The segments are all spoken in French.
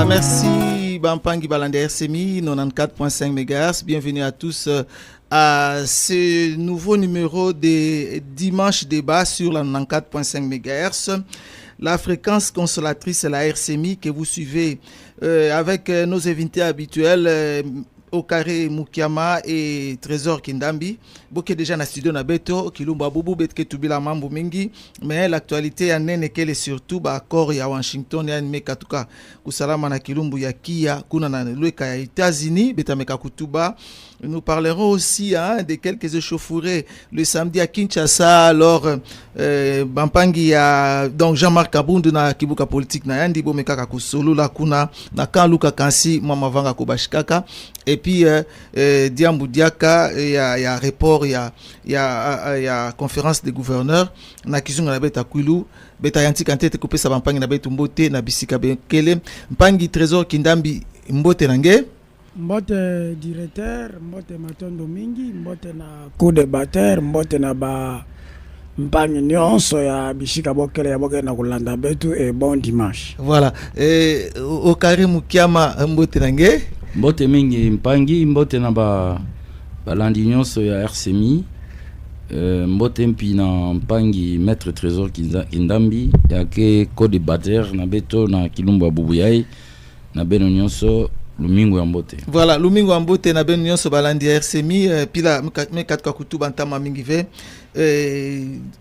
Voilà, merci Bampangi Balande RCMI 94.5 MHz. Bienvenue à tous à ce nouveau numéro de Dimanche Débat sur la 94.5 MHz. La fréquence consolatrice, c'est la RCMI que vous suivez avec nos invités habituels. Okare Mukiama et Trésor Kindambi. Boke déjà na studio na beto Kilumba Bubu betke tubila mambo mingi, mais l'actualité ya nene kele surtout ba accord ya Washington ya meka tuka kusalama na Kilumbu ya Kia kuna na lweka ya États-Unis betameka kutuba. Nous parlerons aussi de quelques échauffourées le samedi à Kinshasa. Alors Bampangi ya donc Jean-Marc Kabundu na kibuka politique na yandi bomeka ka kusolo la kuna na kan Luka Kansi mama vanga kubashikaka. Et puis Diambu Diaka ya report ya conférence des gouverneurs na kizunga na beta kwilu beta yanti kantete kopesa Bampangi na betu mbote na bisika bekele Mpangi Trésor Kindambi mbote nange mbote directeur mbote matondo mingi mbote na co-débatteur mbote na ba Mpangi nyonso ya bishika bokele ya bokele na kulanda betu et bon dimanche. Voilà Okare Mukiama mbote nange mbote mingi Mpangi mbote na balandi nyonso ya RCMI mbote mpi na Mpangi maître Trésor Kindambi yake co-débatteur na beto na Kilumba Bubuyai na beno nyonso Lumingo ya mbote. Voilà, Lumingo ya mbote na beno nyonso balandi RCMI pila mekatka kutuba ntama mingi ve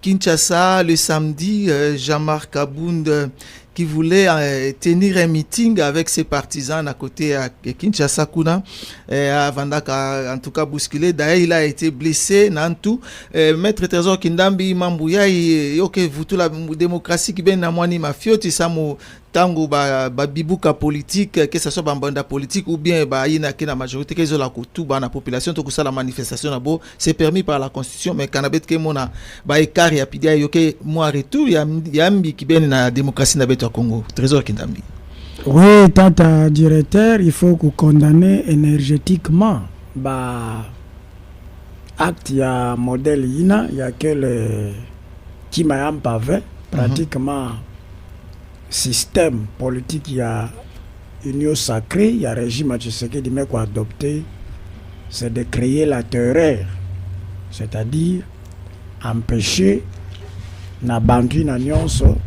Kinshasa le samedi. Jean-Marc Kabund qui voulait tenir un meeting avec ses partisans à côté à Kinshasa kuna avant en tout cas bousculé. D'ailleurs il a été blessé nantu maître Trésor Kindambi Mambuya yoke vutu la démocratie qui ben na mwani mafioti samu tango ba bibuka politique que ça soit banda politique ou bien ba ina kina majorité que la kutuba na population to kusala manifestation na bo c'est permis par la constitution mais kanabet ke mona ba écart ya pidia yoke moi retour ya mbi qui ben na démocratie na beto Congo. Trésor Kindambi. Oui, tata directeur, il faut que condamner énergétiquement ba acte ya modèle ina ya que le qui m'a pavé pratiquement système politique il y a union sacrée, il y a régime Tshisekedi mais quoi adopté, c'est de créer la terreur, c'est-à-dire empêcher na bantu na nyonso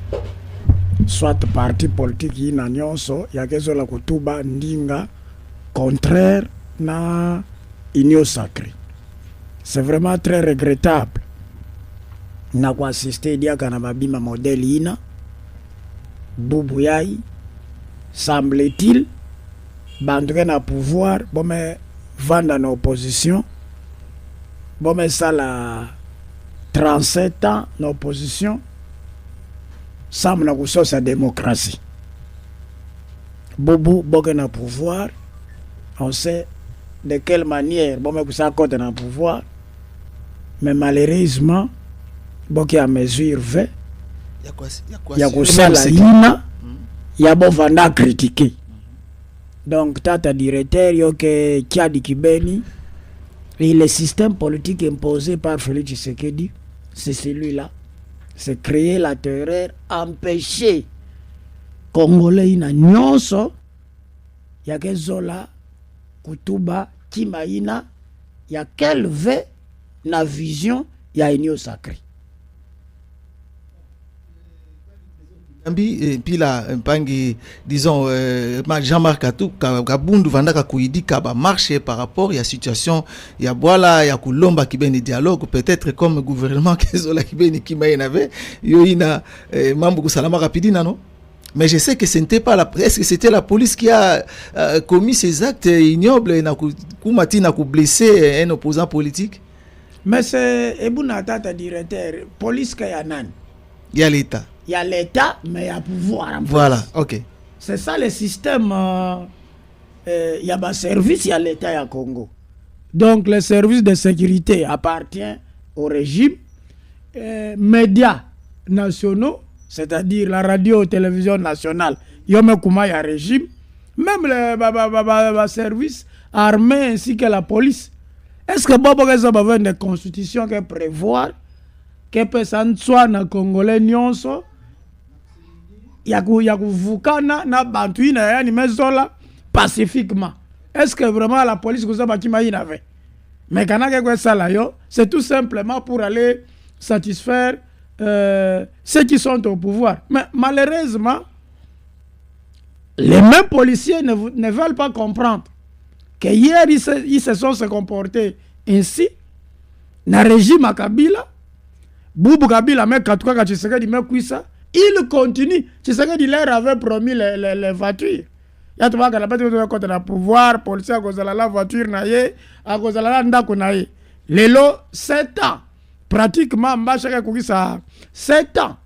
soit parti politique ina nyonso ya kezo la kutuba ndinga contraire na union sacrée. C'est vraiment très regrettable na kwa assister dia kana babima modèle ina Bubuyai semble-t-il bandre na pouvoir bon mais vendre na opposition bon mais ça la 37 ans na opposition semble na kuso sa démocratie Bobu boke na pouvoir on sait de quelle manière bon mais ça côté na pouvoir mais malheureusement boke à mesure 20 ya kusala ina ya bo vanda critiquer. Donc tata directeur yoke Kiadi Kibeni et le système politique imposé par Félix Tshisekedi c'est celui-là, c'est créer la terreur, empêcher Congolais ina nyonso ya kezola kutuba kimaina ya quelle veut na vision ya union sacrée. Et puis là, Mpangi, disons, Jean-Marc Kabundu Vandaka Kouidi Kaba marché par rapport à la situation, il y a Boala, il y a Koulomba qui ben dialogue, peut-être comme gouvernement Kezola qui ben qui m'a énervé, Yoina, Mambo Salama Rapidina, non? Mais je sais que ce n'était pas est-ce que c'était la police qui a commis ces actes ignobles et n'a blessé un opposant politique? Mais c'est Ebuna Tata directeur, police Kayanan. Il y a l'État. Il y a l'État, mais il y a pouvoir. Voilà, ok. C'est ça le système. Il y a un service, il y a l'État, il y a Congo. Donc, le service de sécurité appartient au régime. Médias nationaux, c'est-à-dire la radio-télévision nationale, il y a un régime. Même le service armé ainsi que la police. Est-ce que Bobo a besoin de constitution qui prévoit que personne soit na Congolais nyonso ya kuvukana na bantu ina yani mezola pacifiquement. Est-ce que vraiment la police vous a bâti avait? Mais quand c'est tout simplement pour aller satisfaire ceux qui sont au pouvoir. Mais malheureusement, les mêmes policiers ne veulent pas comprendre que hier ils se sont comportés ainsi. Dans le régime à Kabila, Boubou Kabila, il continue. Tshisekedi leur avait promis les voitures. Il y a tout le monde qui a le pouvoir, policier à cause de la voiture, à cause de la ndako naye. Lelo 7 ans. Pratiquement, 7 ans.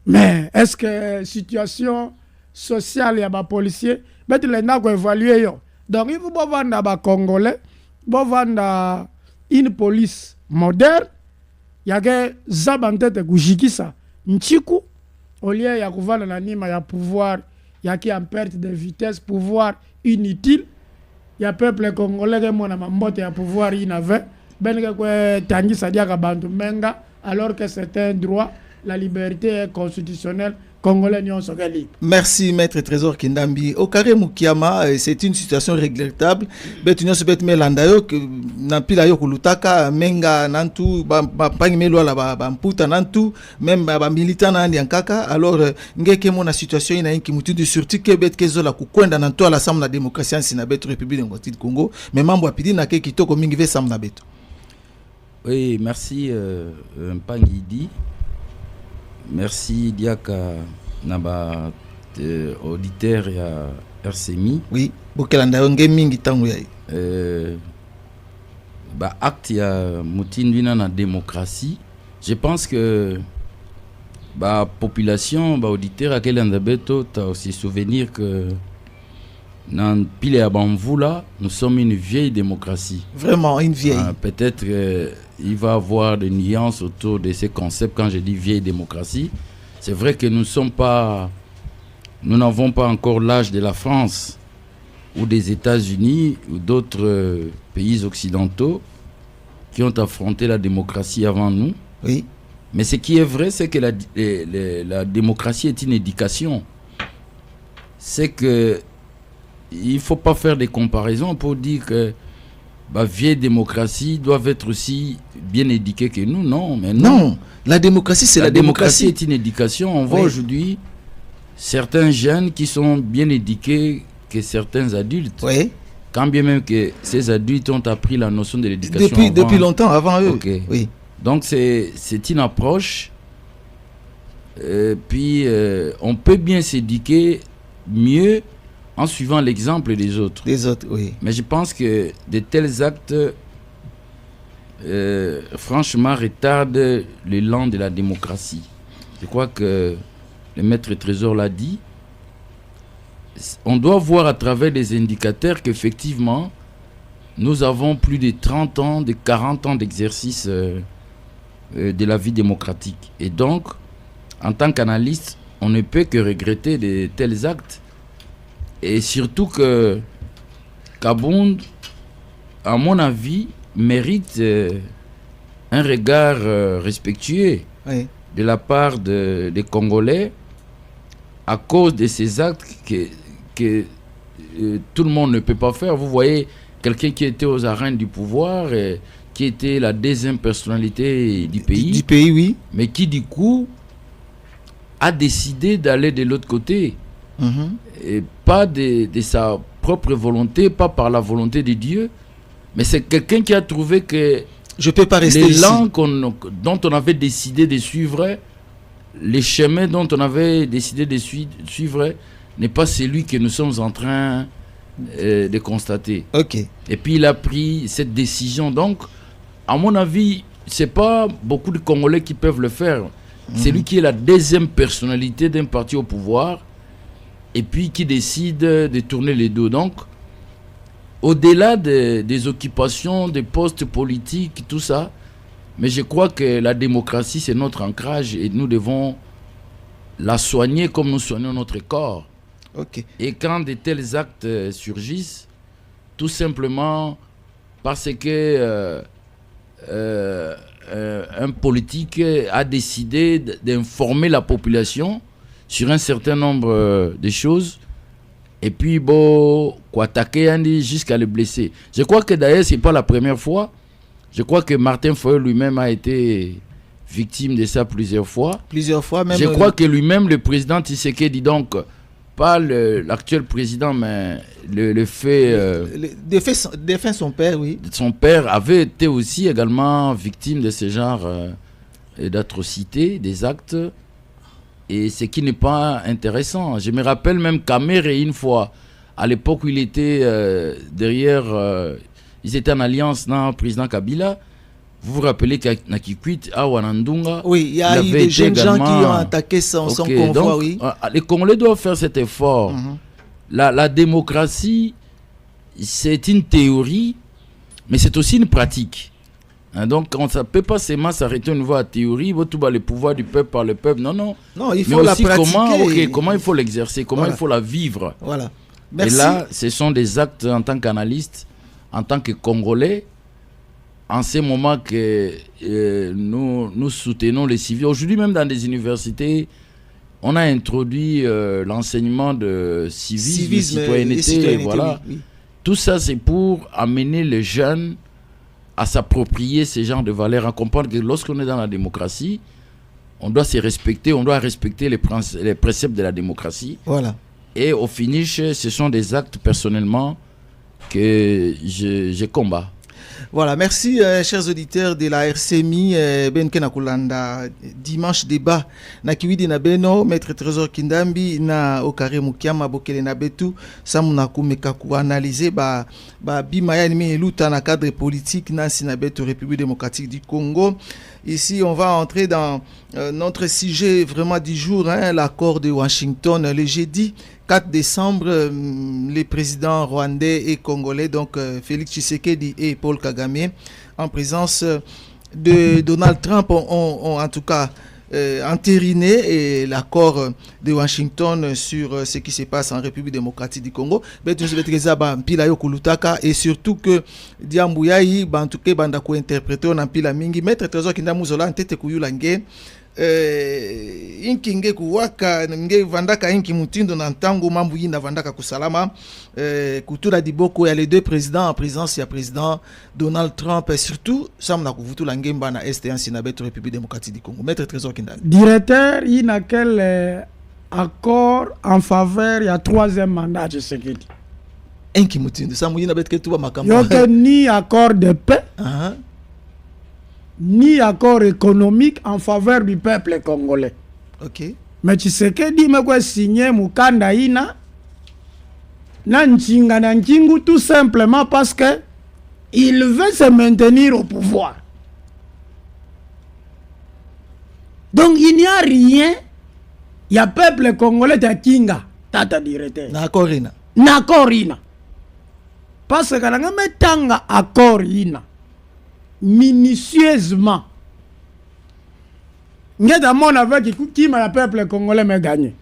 Mais est-ce que situation sociale y a des policiers, mais les gens qui évaluer yo. Donc il faut voir des Congolais, voir une police moderne, il y a que zabantete kujikisa nchiku au lieu ya kuvana na nima ya pouvoir, il y a qui en perte de vitesse, pouvoir inutile. Il y a peuple congolais qui mona mambote ya pouvoir inave ben que tangi sadia ka bantu menga alors que c'est un droit, la liberté est constitutionnelle. Congolais n'y ont pas libre. Merci Maître Trésor Kindambi. Au carré Mukiama, c'est une situation regrettable. Betunyo se bet melandayo que nampila yo kulutaka menga nantu ba pangimelo la ba mputa nantu même ba militant na ndiankaka alors ngeke mona situation ina inki mutudu surtout que bet kezo la kukwenda nantu à l'Assemblée de la démocratie en Sinabet République démocratique du Congo mais mambo apidi na ke kitoko mingi ve samna beto. Oui, merci Mpangidi. Merci Diaka Naba auditeur ya RCMI. Oui, bokelanda onge mingi tangu ya. Ba acte ya mutindina na démocratie. Je pense que ba population ba auditeur à quel beto t'as aussi souvenir que dans pile à Bamvoula, nous sommes une vieille démocratie. Vraiment une vieille. Peut-être il va y avoir des nuances autour de ces concepts quand je dis vieille démocratie. C'est vrai que nous n'avons pas encore l'âge de la France ou des États-Unis ou d'autres pays occidentaux qui ont affronté la démocratie avant nous. Oui. Mais ce qui est vrai, c'est que la démocratie est une éducation. C'est que il ne faut pas faire des comparaisons pour dire que la vieille démocratie doit être aussi bien éduquée que nous. Non, mais non. La démocratie, c'est la démocratie. Est une éducation. On voit aujourd'hui certains jeunes qui sont bien éduqués que certains adultes. Oui. Quand bien même que ces adultes ont appris la notion de l'éducation depuis longtemps, avant eux. Okay. Oui. Donc c'est une approche. Puis on peut bien s'éduquer mieux en suivant l'exemple des autres. Des autres, oui. Mais je pense que de tels actes, franchement, retardent l'élan de la démocratie. Je crois que le maître Trésor l'a dit. On doit voir à travers des indicateurs qu'effectivement, nous avons plus de 30 ans, de 40 ans d'exercice de la vie démocratique. Et donc, en tant qu'analyste, on ne peut que regretter de tels actes. Et surtout que Kabound, à mon avis, mérite un regard respectueux de la part des Congolais à cause de ces actes que tout le monde ne peut pas faire. Vous voyez, quelqu'un qui était aux arènes du pouvoir, qui était la deuxième personnalité du pays. Du pays, oui. Mais qui, du coup, a décidé d'aller de l'autre côté. Et pas de sa propre volonté, pas par la volonté de Dieu, mais c'est quelqu'un qui a trouvé que je peux pas rester l'élan dont on avait décidé de suivre, les chemins dont on avait décidé de suivre n'est pas celui que nous sommes en train de constater. Ok. Et puis il a pris cette décision. Donc, à mon avis, c'est pas beaucoup de Congolais qui peuvent le faire. C'est lui qui est la deuxième personnalité d'un parti au pouvoir et puis qui décide de tourner les dos. Donc, au-delà des occupations, des postes politiques, tout ça, mais je crois que la démocratie, c'est notre ancrage et nous devons la soigner comme nous soignons notre corps. Okay. Et quand de tels actes surgissent, tout simplement parce que un politique a décidé d'informer la population sur un certain nombre de choses. Et puis, bon, quoi, attaquer Andy jusqu'à le blesser. Je crois que d'ailleurs, ce n'est pas la première fois. Je crois que Martin Fayulu lui-même a été victime de ça plusieurs fois. Plusieurs fois, même. Je crois que lui-même, le président Tshisekedi, donc, pas l'actuel président, mais le fait... défunt son père, oui. Son père avait été aussi également victime de ce genre d'atrocités, des actes. Et ce qui n'est pas intéressant. Je me rappelle même qu'Améré, une fois, à l'époque où il était derrière, ils étaient en alliance dans le président Kabila. Vous vous rappelez qu'à Kikwit, à Wanandunga, oui, il y a eu des jeunes gens qui ont attaqué son convoi. Donc, oui. Les Congolais doivent faire cet effort. La démocratie, c'est une théorie, mais c'est aussi une pratique. Hein, donc, on ne peut pas seulement s'arrêter au niveau de la théorie, tout le pouvoir du peuple par le peuple. Non, non. Non, il faut la pratiquer. Comment il faut l'exercer, comment il faut la vivre. Voilà. Merci. Et là, ce sont des actes en tant qu'analyste, en tant que Congolais, en ces moments que nous soutenons les civils. Aujourd'hui, même dans des universités, on a introduit l'enseignement de civisme, citoyenneté. Voilà. Oui. Tout ça, c'est pour amener les jeunes à s'approprier ces genres de valeurs, à comprendre que lorsqu'on est dans la démocratie, on doit se respecter, on doit respecter les préceptes de la démocratie. Voilà. Et au finish, ce sont des actes personnellement que je combats. Voilà, merci chers auditeurs de la RCMI, Benke Nakulanda, dimanche débat, na kiwidi na beno, maître Trésor Kindambi, na Okare Mukiama, Bokele na Betu, Samuna Kumeka ku analyser bimaya nime luta na cadre politique na Sinabetu République démocratique du Congo. Ici, on va entrer dans notre sujet vraiment du jour, hein, l'accord de Washington, le jeudi 4 décembre, les présidents rwandais et congolais, donc Félix Tshisekedi et Paul Kagame, en présence de Donald Trump, ont en tout cas entériné l'accord de Washington sur ce qui se passe en République démocratique du Congo. Et surtout que Diambouyaï, Bantuke Bandako interprété en Pila Mingi, Maître Trésor Kindamuzola, en tête Kuyulangue. Inki nge kuwaka nge vandaka inki mutindo na ntango mambu yinda vandaka kusalama kutura diboko ya les deux présidents en présence ya président Donald Trump et surtout samna kuvutula ngemba na est na beto République démocratique du Congo. Maître Trésor Kindambi, directeur il n'a quel accord en faveur ya troisième mandat de Tshisekedi inki mutindo samu yina beto ketuba makambo yoke ni accord de paix ni accord économique en faveur du peuple congolais. Ok. Mais Tshisekedi mekwe signé mukanda ina na nchinga na nchingu tout simplement parce que il veut se maintenir au pouvoir. Donc il n'y a rien, il y a peuple congolais ta kinga tata directeur. Na accord ina. Na accord ina. Parce que quand metanga accord ina minutieusement. Ngeda mon avec qui m'a peuple congolais m'a gagné.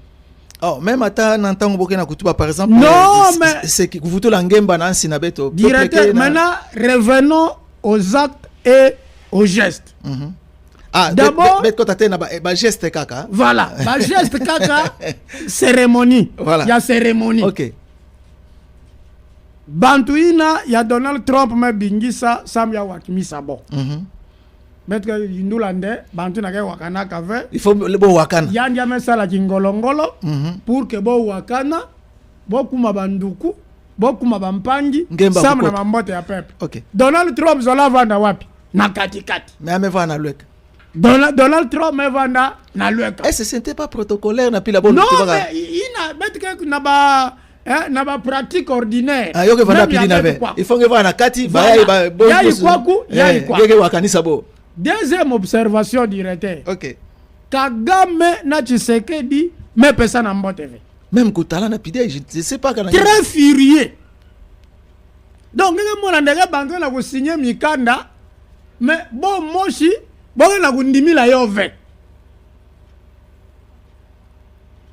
Oh, même à n'entend Bokena Kutuba par exemple. Non, mais c'est que vous la ngemba na sinabeto. Directeur, maintenant revenons aux actes et aux gestes. Ah, d'abord, geste kaka. Voilà, geste kaka, cérémonie. Voilà. Il y a cérémonie. OK. Bantuina, il y a Donald Trump, mais Bingisa, Samia Wakimisa bon. Mais que Indulande, Bantuna Wakana Kave. Il faut le bon Wakana. Yandia Messala Kingolongolo, pour que Bo Wakana, beaucoup Mabanduku, beaucoup Mabampangi, Samna Mambote à peuple. OK. Donald Trump, Zola Vanda Wapi, Nakatikati. Mais à me voir na luek. Donald Trump, me Vanda, na luek. Eh, ce n'était pas protocolaire, n'a plus la bonne. Non, mais il a, mais que Naba. Na ba pratique ordinaire. Ah, yoke vanda pili na ve. Il faut que va na kati ba ya ikwaku ya ikwaku. Yeke wakanisa bo. Deuxième observation directeur. OK. Kagame na Tshisekedi me pesa na mbote ve. Même Koutala na pide, je sais pas kana. Très furieux. Donc ngeke mona ndenge bango na ko signer mikanda mais bon moshi bon na kundimila yo ve.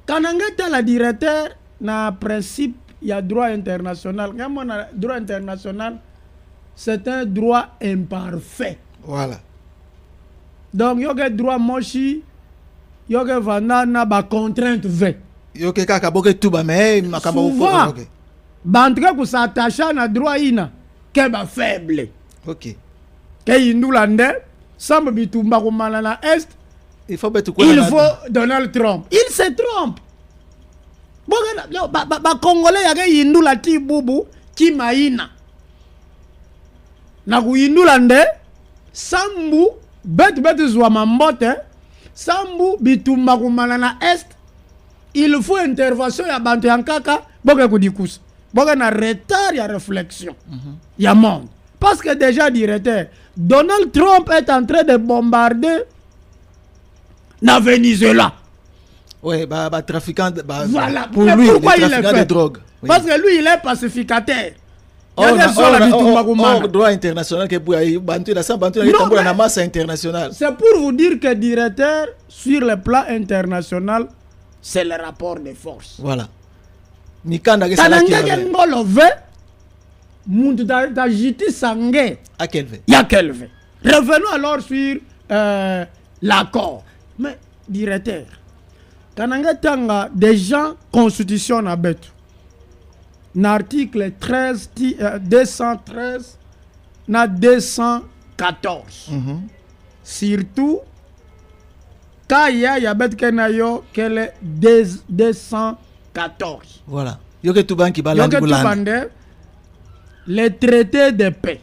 Kanangeta la directeur na principe, il y a droit international. Quand on a droit international, c'est un droit imparfait. Voilà. Donc, il y a droit mochi, yoke vanda na ba contrainte v. Yoke kaka boke tuba mais makambo souvent OK. bantre ku s'attacher na droit ina ke ba faible. OK. Ke indula nde sambe bitumba kumana na est. Il faut Donald Trump. Il se trompe. Ba Congolais yake indula ti bubu ki maina. Na ku indula nde sambu bet zwa mambote sambu bitumba kumana na est. Il faut intervention ya bantu yankaka boke kudikusa. Boke na retard ya réflexion. Ya monde. Parce que déjà directeur Donald Trump est en train de bombarder na Venezuela. Ouais, trafiquant voilà. Pour lui, pourquoi il le fait de drogue. Oui. Parce que lui il est pacificateur. Hors droit international que bantu la masse internationale. C'est pour vous dire que directeur sur le plan international c'est le rapport de force. Voilà. Mikanda ke sala ki Muntu da jiti sangue. À quel fait? Ya quel fait? Revenons alors sur l'accord. Mais directeur, kananga tanga des gens constitution na betu. L'article 13 213 na 214. Surtout kaya ya bet kenayo kele 214. Voilà. Yoke tubanki balandi bulanda. Les traités de paix,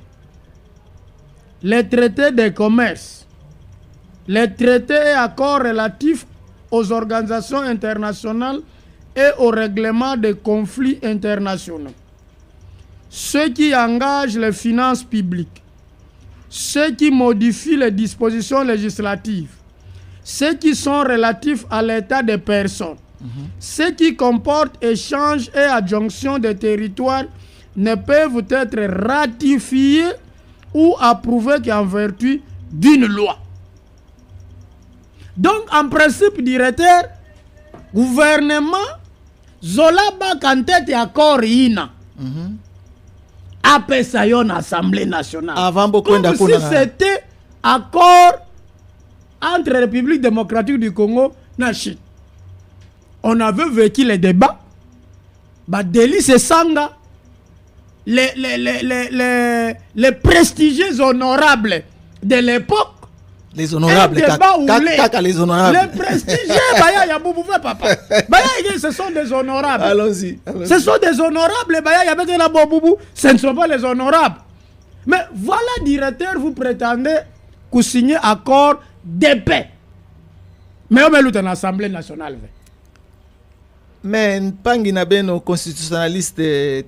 les traités de commerce, les traités et accords relatifs aux organisations internationales et aux règlements de conflits internationaux, ceux qui engagent les finances publiques, ceux qui modifient les dispositions législatives, ceux qui sont relatifs à l'état des personnes, ceux qui comportent échange et adjonction de territoires ne peuvent être ratifiés ou approuvés qu'en vertu d'une loi. Donc, en principe, directeur, gouvernement, Zolaba Kantet et accord ina. Après ça, yon Assemblée nationale. Avant beaucoup comme si c'était accord entre la République démocratique du Congo et la Chine. On avait vécu les débats. Bah, délice et sanga. Les prestigieux honorables de l'époque. Les honorables, les honorables. Les prestigieux, Baya Boubou papa. Baya, ce sont des honorables. Allons-y. Ce sont des honorables, Baya Yabekela Boubou. Ce ne sont pas les honorables. Mais voilà, directeur, vous prétendez que signer accord de paix. Mais on est en Assemblée nationale. Mais pangi na beno constitutionnaliste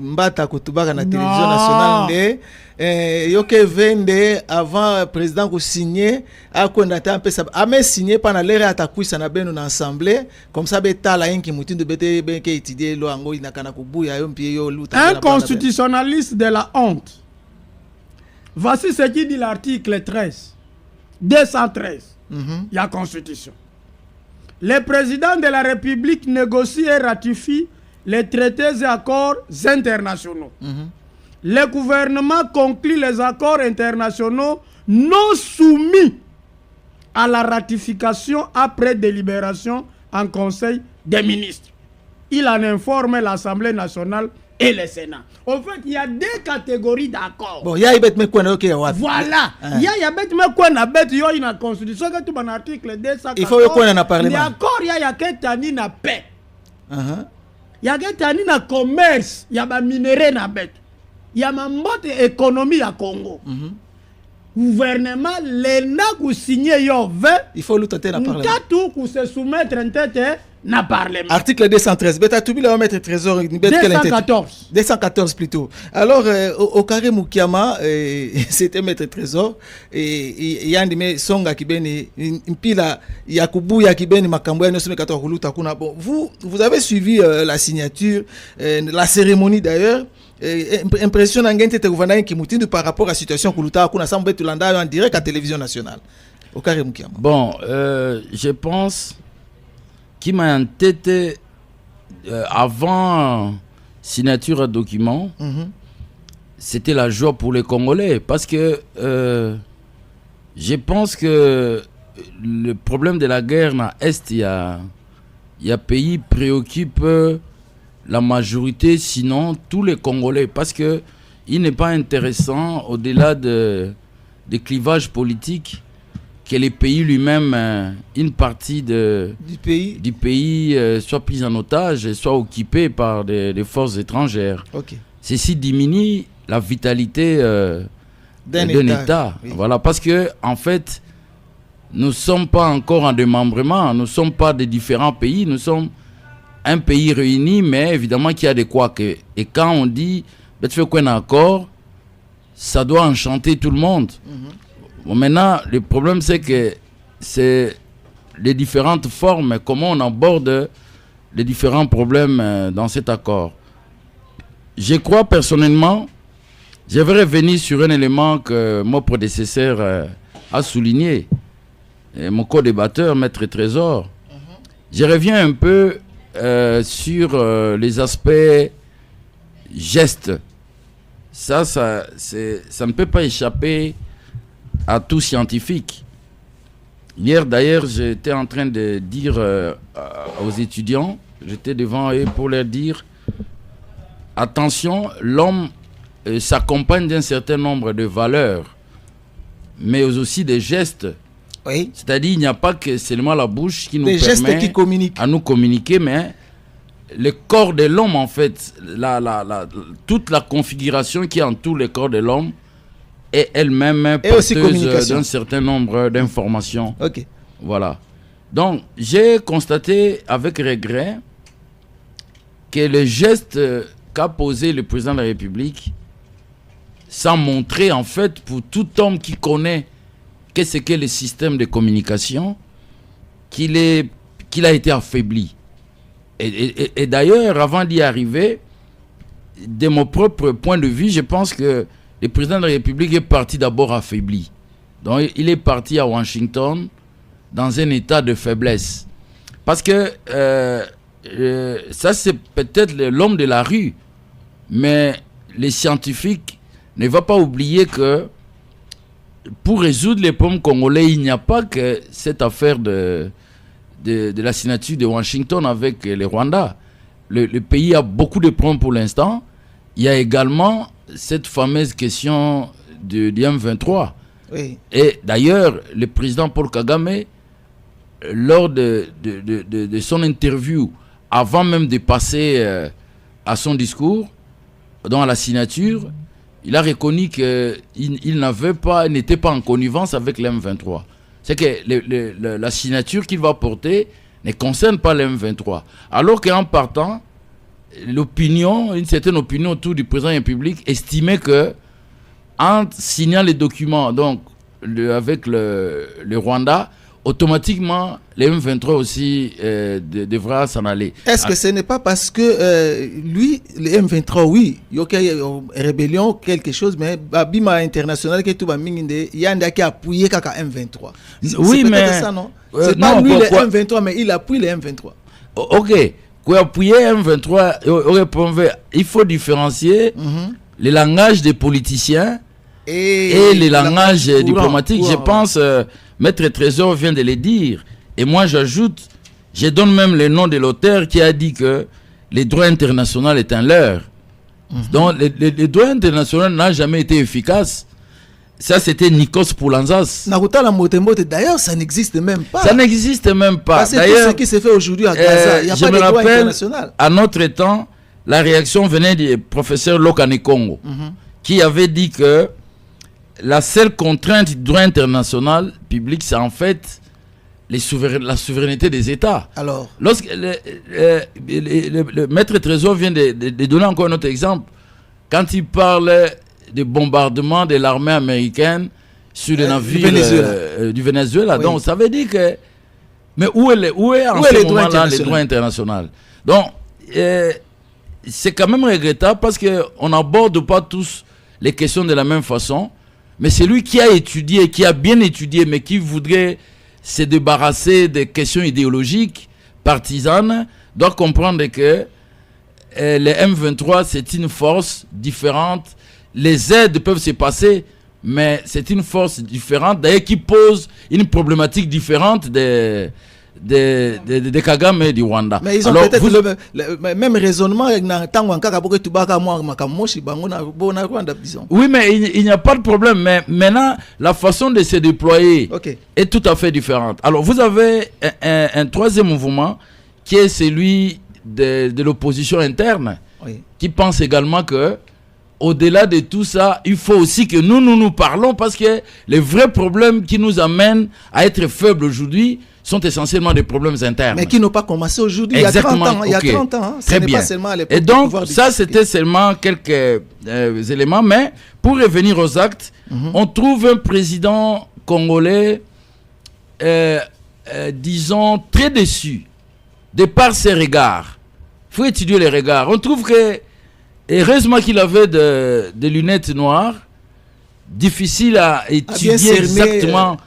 mbata kutubaka na télévision nationale de yoke vende avant président ko signer akwenda ta pesa ame signer pana lere atakwisa na beno na assemblée comme ça betala inki mutindo bete benke étudier lo ango inakana kubuya yo mpie yo luta. Un constitutionnaliste de la honte. Voici ce qui dit l'article 13 213. Il y a constitution. Le président de la République négocie et ratifie les traités et accords internationaux. Le gouvernement conclut les accords internationaux non soumis à la ratification après délibération en Conseil des ministres. Il en informe l'Assemblée nationale et le Sénat. En fait, il y a deux catégories d'accords. Bon, il y a voilà. Il y a une constitution qui est un article 214. Il faut qu'on en parle. D'accord, il y a que na paix. Il y a que na commerce, il y a des minéraux na bête. Il y a une économie à Congo. Gouvernement, l'ENA qui signé yo il faut lutter dans le Parlement. Tout qui se soumettre en tête na Parlement. Article 213. Beta tout le mettre trésor 214. 214 plutôt. Alors au carré Mukiama c'était mettre trésor et yandime songa kibeni mpila yakubu ya kibeni makambo ya nosome 14 kuluta kuna. Bon, vous avez suivi la signature, la cérémonie d'ailleurs. Impression d'engagement de gouvernement qui moutindu par rapport à la situation kuluta kuna sambe tulanda en direct à télévision nationale. Au carré Mukiama. Bon, je pense qui m'a en tête avant signature de document, c'était la joie pour les Congolais parce que je pense que le problème de la guerre dans l'Est, il y a pays préoccupe la majorité, sinon tous les Congolais, parce que il n'est pas intéressant, au-delà des clivages politiques, que les pays lui-même, une partie du pays soit prise en otage et soit occupée par des forces étrangères. Okay. Ceci diminue la vitalité d'un État. Oui. Voilà, parce que en fait, nous ne sommes pas encore en démembrement, nous ne sommes pas des différents pays, nous sommes un pays réuni, mais évidemment qu'il y a des couacs. Et quand on dit tu fais quoi un accord, ça doit enchanter tout le monde. Bon, maintenant, le problème c'est que c'est les différentes formes, comment on aborde les différents problèmes dans cet accord. Je crois personnellement, je vais revenir sur un élément que mon prédécesseur a souligné, et mon co-débatteur, Maître Trésor. Je reviens un peu sur les aspects gestes. Ça ne peut pas échapper à tout scientifique. Hier d'ailleurs, j'étais en train de dire aux étudiants, j'étais devant eux pour leur dire attention, l'homme s'accompagne d'un certain nombre de valeurs, mais aussi des gestes. Oui. C'est-à-dire, il n'y a pas que seulement la bouche qui nous des permet gestes qui communiquent. À nous communiquer, mais le corps de l'homme, en fait, toute la configuration qui entoure le corps de l'homme est elle-même porteuse d'un certain nombre d'informations. Ok. Voilà. Donc, j'ai constaté avec regret que le geste qu'a posé le président de la République, sans montrer, en fait, pour tout homme qui connaît qu'est-ce qu'est le système de communication, qu'il a été affaibli. Et d'ailleurs, avant d'y arriver, de mon propre point de vue, je pense que le président de la République est parti d'abord affaibli. Donc, il est parti à Washington dans un état de faiblesse. Parce que ça, c'est peut-être l'homme de la rue, mais les scientifiques ne vont pas oublier que pour résoudre les problèmes congolais, il n'y a pas que cette affaire de la signature de Washington avec le Rwanda. Le pays a beaucoup de problèmes pour l'instant. Il y a également cette fameuse question du M23. Oui. Et d'ailleurs, le président Paul Kagame, lors de son interview, avant même de passer à son discours, dans la signature, il a reconnu qu'il n'était pas en connivence avec le M23. C'est que la signature qu'il va porter ne concerne pas le M23. Alors qu'en partant, une certaine opinion autour du président de la République estimait que, en signant les documents donc, avec le Rwanda, automatiquement, le M23 aussi devra s'en aller. Est-ce que ce n'est pas parce que lui, le M23, oui, il y a une rébellion, quelque chose, mais Bima international, il y a un qui a appuyé le M23. Oui, mais ça, non? C'est pas lui le M23, mais il appuie le M23. Ok. Pour appuyer M23, il faut différencier le langage des politiciens et le langage diplomatique. Je pense, Maître Trésor vient de le dire. Et moi, j'ajoute, je donne même le nom de l'auteur qui a dit que le droit international est un leurre. Donc, le droit international n'a jamais été efficace. Ça, c'était Nikos Poulanzas. D'ailleurs, ça n'existe même pas. Ça n'existe même pas. Parce que tout ce qui se fait aujourd'hui à Gaza, il n'y a pas de droit international. À notre temps, la réaction venait du professeur Lokane Congo, qui avait dit que la seule contrainte du droit international public, c'est en fait la souveraineté des États. Alors, lorsque le maître Trésor vient de donner encore un autre exemple, quand il parle des bombardements de l'armée américaine sur les navires du Venezuela. Oui. Donc, ça veut dire que... Mais où est en ce moment-là le droit international? Donc, c'est quand même regrettable parce qu'on n'aborde pas tous les questions de la même façon. Mais celui qui a étudié, qui a bien étudié, mais qui voudrait se débarrasser des questions idéologiques, partisanes, doit comprendre que le M23, c'est une force différente. Les aides peuvent se passer mais c'est une force différente, d'ailleurs qui pose une problématique différente des Kagame et du Rwanda. Mais ils ont peut-être le même raisonnement. Oui, mais il n'y a pas de problème. Mais maintenant, la façon de se déployer est tout à fait différente. Alors, vous avez un troisième mouvement qui est celui de l'opposition interne, qui pense également que au-delà de tout ça, il faut aussi que nous parlons, parce que les vrais problèmes qui nous amènent à être faibles aujourd'hui sont essentiellement des problèmes internes. Mais qui n'ont pas commencé aujourd'hui, il y a 30 ans. Il y a 30 ans, hein. Très bien. Pas seulement à l'époque. Et donc, ça, c'était seulement quelques éléments. Mais pour revenir aux actes, on trouve un président congolais, disons, très déçu de par ses regards. Il faut étudier les regards. On trouve que, heureusement qu'il avait des lunettes noires, difficile à étudier exactement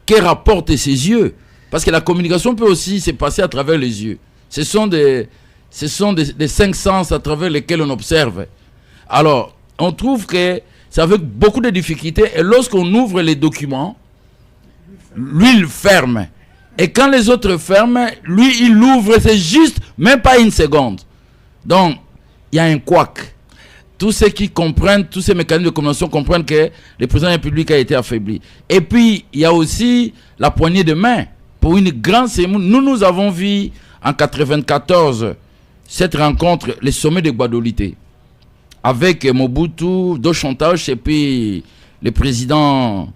que rapportent ses yeux. Parce que la communication peut aussi se passer à travers les yeux. Ce sont des 5 sens à travers lesquels on observe. Alors, on trouve que c'est avec beaucoup de difficultés. Et lorsqu'on ouvre les documents, lui, il ferme. Et quand les autres ferment, lui, il ouvre. C'est juste, même pas une seconde. Donc, il y a un couac. Tous ceux qui comprennent, tous ces mécanismes de communication comprennent que le président de la République a été affaibli. Et puis, il y a aussi la poignée de main. Pour une grande cérémonie, nous avons vu en 1994 cette rencontre, le sommet de Guadeloupe, avec Mobutu, Doshontache et puis le président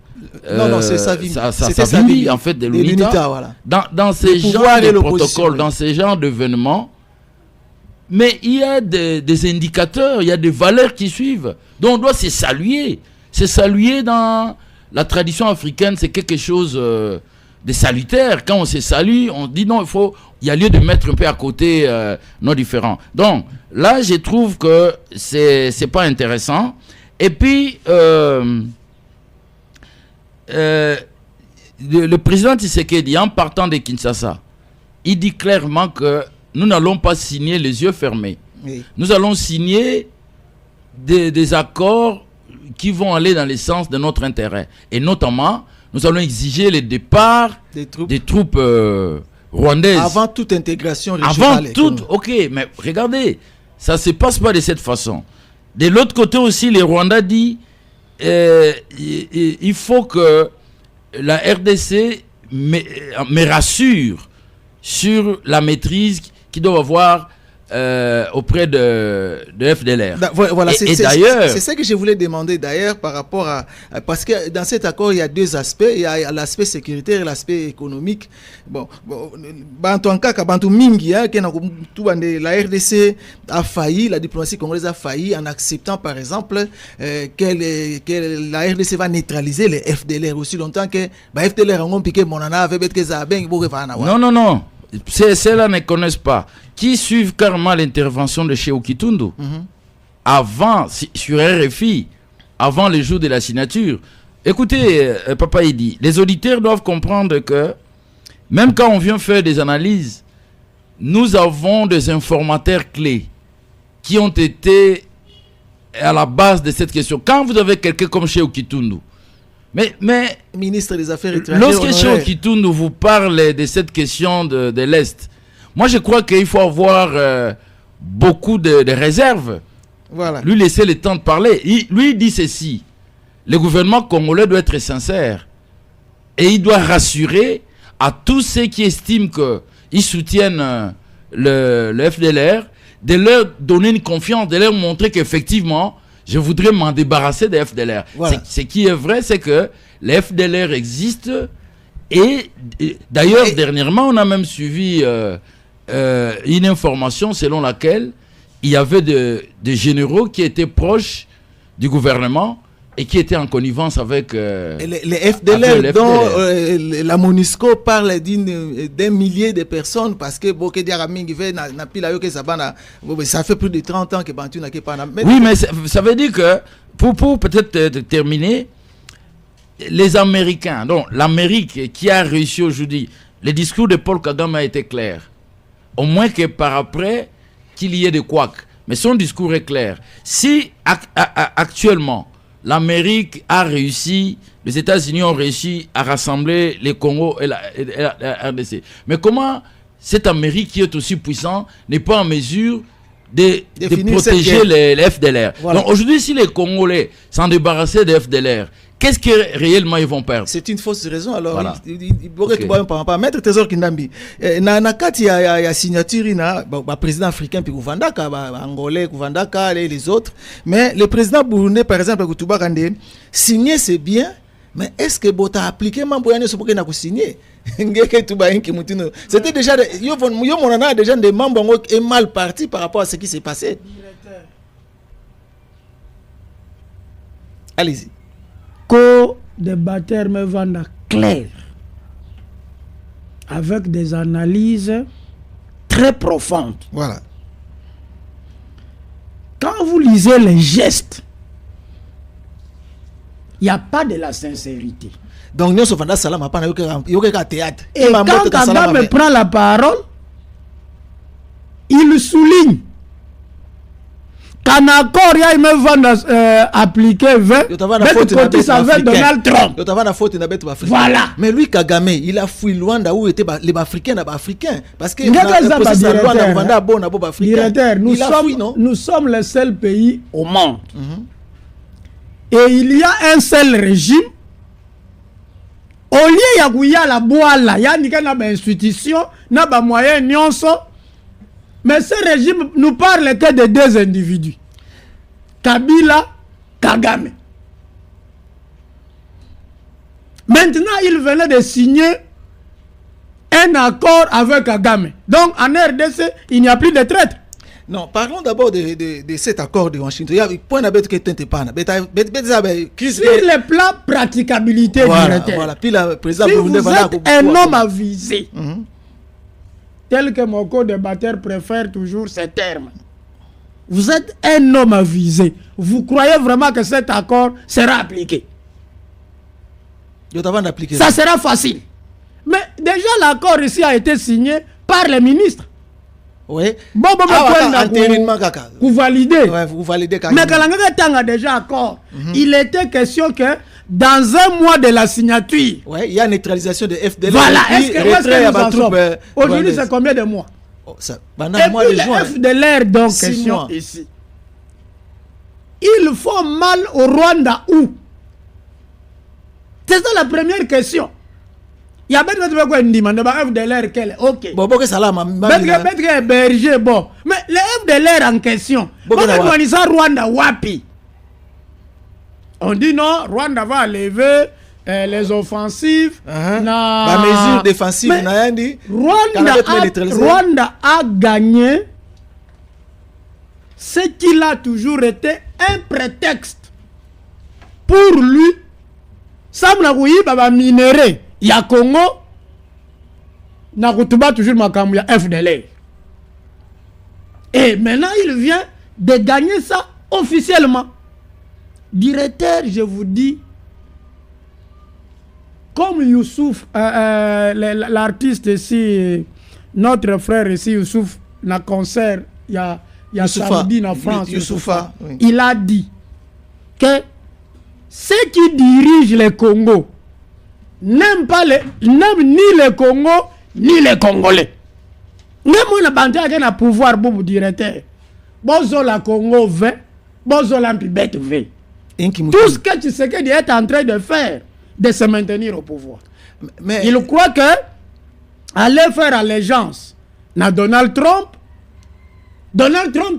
c'est Savimbi. Savimbi, en fait, de l'UNITA. Voilà. Dans ces genres de protocoles, dans ces genres d'événements, mais il y a des indicateurs, il y a des valeurs qui suivent. Donc on doit se saluer. Se saluer dans la tradition africaine, c'est quelque chose de salutaire. Quand on se salue, on dit non, il y a lieu de mettre un peu à côté nos différents. Donc là, je trouve que c'est pas intéressant. Et puis, le président Tshisekedi, en partant de Kinshasa, il dit clairement que nous n'allons pas signer les yeux fermés. Oui. Nous allons signer des accords qui vont aller dans le sens de notre intérêt. Et notamment, nous allons exiger le départ des troupes rwandaises. Avant toute intégration régionale. Avant toute, ok, mais regardez, ça ne se passe pas de cette façon. De l'autre côté aussi, les Rwandais disent il faut que la RDC me rassure sur la maîtrise qu'ils doivent avoir auprès de FDLR. Voilà, et d'ailleurs, c'est ça que je voulais demander d'ailleurs par rapport à parce que dans cet accord il y a deux aspects, il y a l'aspect sécuritaire et l'aspect économique. Bon bantu ankaka bantu mingi la RDC a failli, la diplomatie congolaise a failli en acceptant par exemple que la RDC va neutraliser les FDLR aussi longtemps que FDLR ont piqué monana avec que ça ben non. Ceux-là ne connaissent pas. Qui suivent carrément l'intervention de Cheo Kitundu avant, sur RFI, avant le jour de la signature. Écoutez, Papa Idi, les auditeurs doivent comprendre que même quand on vient faire des analyses, nous avons des informateurs clés qui ont été à la base de cette question. Quand vous avez quelqu'un comme Cheo Kitundu, mais ministre des Affaires étrangères, lorsque Cheo Kitundu vous parle de cette question de l'Est, moi je crois qu'il faut avoir beaucoup de réserves. Voilà. Lui laisser le temps de parler. Il dit ceci: le gouvernement congolais doit être sincère et il doit rassurer à tous ceux qui estiment qu'ils soutiennent le FDLR, de leur donner une confiance, de leur montrer qu'effectivement je voudrais m'en débarrasser des FDLR. Voilà. Ce qui est vrai, c'est que les FDLR existent. Et d'ailleurs, dernièrement, on a même suivi une information selon laquelle il y avait des généraux qui étaient proches du gouvernement et qui étaient en connivence avec les FDLR, dont la MONUSCO parle d'un millier de personnes parce que ça fait plus de 30 ans que Bantu n'a pas. Oui, mais ça veut dire que, pour peut-être terminer, les Américains, donc l'Amérique qui a réussi aujourd'hui, le discours de Paul Kagame a été clair. Au moins que par après, qu'il y ait des couacs. Mais son discours est clair. Si actuellement, l'Amérique a réussi, les États-Unis ont réussi à rassembler les Congo et la RDC. Mais comment cette Amérique qui est aussi puissante n'est pas en mesure de protéger les FDLR? Voilà. Donc aujourd'hui, si les Congolais s'en débarrassaient des FDLR, qu'est-ce que réellement ils vont perdre? C'est une fausse raison. Alors, voilà. Maître Trésor Kindambi, na kati ya signature na président africain puis Kuvandaka, angolais Kuvandaka les autres, mais le président burundais par exemple Kutuba Kande signer c'est bien, mais est-ce que bota appliquer mamboyane so na signer? C'était déjà déjà des membres qui est mal parti par rapport à ce qui s'est passé. Allez-y. Co-débatteur me vendent clair, avec des analyses très profondes. Voilà. Quand vous lisez les gestes, il n'y a pas de la sincérité. Donc, nous sommes salam pas théâtre. Et quand Kagame prend la parole, il souligne qu'un accord, il me va appliquer 20, côté ça avec Donald Trump. Voilà. Mais lui, Kagame, il a fui Luanda où étaient les Africains, parce que nous sommes le seul pays au monde. Et il y a un seul régime. Au lieu de la boala, il y a une institution, il y a des moyens, mais ce régime nous parle que de deux individus. Kabila, Kagame. Maintenant, il venait de signer un accord avec Kagame. Donc, en RDC, il n'y a plus de traître. Non, parlons d'abord de cet accord de Washington. Il y a un point d'abord que tu n'es pas. Sur le plan praticabilité, voilà. Puis la présidente, si vous êtes un homme avisé, tel que mon co-débatteur préfère toujours ces termes, vous êtes un homme avisé, vous croyez vraiment que cet accord sera appliqué? Ça sera facile. Mais déjà l'accord ici a été signé par les ministres. Oui. Bon, vous validez. Ouais, vous validez. Mais quand on a déjà accord, il était question que dans un mois de la signature, oui, il y a une neutralisation de FDLR. Voilà. Est-ce que nous en sommes? Aujourd'hui, c'est combien de mois? Pendant mois de juin. FDLR, donc, question ici. Ils font mal au Rwanda où? C'est ça la première question. Il y a bien quoi demande FDLR quel OK. Bon berger bon. Mais le FDLR en question. Rwanda wapi. On dit non, Rwanda va lever les offensives. La mesure défensive Rwanda a gagné ce qu'il a toujours été un prétexte pour lui. Ça m'a minéré. Il y a Congo, na kutuba toujours makambu ya FDLR. Et maintenant, il vient de gagner ça officiellement. Directeur, je vous dis, comme Youssouf, l'artiste ici, notre frère ici, Youssouf, na concert, il y a samedi en France, Youssoufa, oui. Il a dit que ceux qui dirigent le Congo n'aiment ni le Congo ni les Congolais. Même on a banté avec un pouvoir pour vous directeur. Bonjour la Congo 20, bonjour la Pibet 20. Tout ce que tu sais qu'il est en train de faire, de se maintenir au pouvoir. Mais il croit que aller faire allégeance à Donald Trump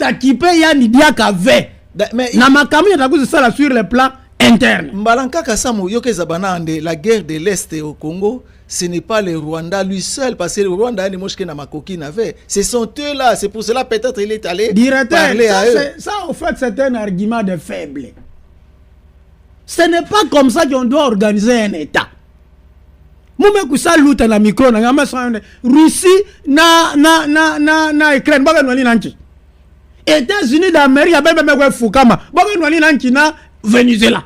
a kippé Yann Diaka V. Na makamia d'ailleurs c'est ça sur le plan interne. Mbalanka Kasamu yoke zabana la guerre de l'Est au Congo, ce n'est pas le Rwanda lui seul parce que le Rwanda a des moches que na makoki n'avait. Ce sont eux là, c'est pour cela peut-être il est allé parler à eux. Ça en fait c'est un argument de faible. Ce n'est pas comme ça qu'on doit organiser un État. Moi me kusa luta na micro na ngama Russie na Ukraine ba noni nanki. États-Unis d'Amérique ya bebe me fukama. Ba noni nanki na Venezuela.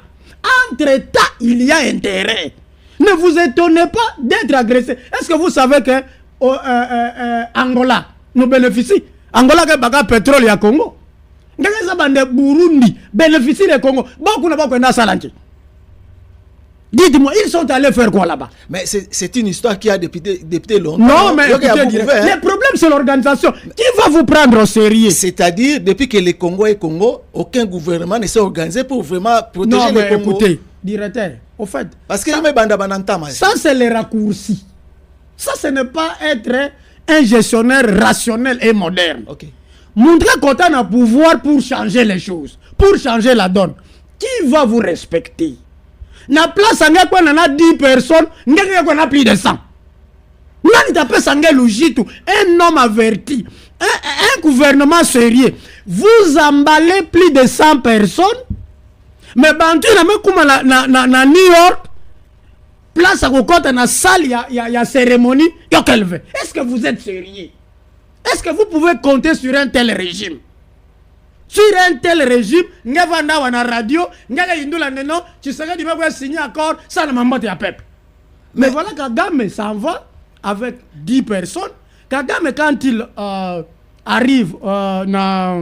Entre-temps, il y a intérêt. Ne vous étonnez pas d'être agressé. Est-ce que vous savez que Angola nous bénéficie? Angola a le pétrole et Congo. Ngaka bande Burundi bénéficie le Congo. Beaucoup n'a pas connu ça lanki. Dites-moi, ils sont allés faire quoi là-bas? Mais c'est une histoire qui a depuis longtemps. Non, mais écoutez, le problème c'est l'organisation. Qui va vous prendre au sérieux? C'est-à-dire, depuis que les Congo est Congo, aucun gouvernement ne s'est organisé pour vraiment protéger les Congo. Écoutez, directeur, au fait. Parce que ça c'est les raccourcis. Ça, ce n'est pas être un gestionnaire rationnel et moderne. Ok. Montrer qu'on a un pouvoir pour changer les choses, pour changer la donne. Qui va vous respecter? Na place anga kwa na 10 personnes, ngeke kwa na plus de 100. Nani tape sangé Lujitu, un homme averti, un gouvernement sérieux. Vous emballez plus de 100 personnes, mais bantu na me kuma na New York, place à côté na salle ya cérémonie, yo kelve. Est-ce que vous êtes sérieux? Est-ce que vous pouvez compter sur un tel régime? Sur un tel régime, nga vanda wana radio, nga yindula neno, tu sais que tu vas signer accord, ça ne m'embête à peuple. Mais voilà, Kagame s'en va avec 10 personnes. Kagame, quand il arrive na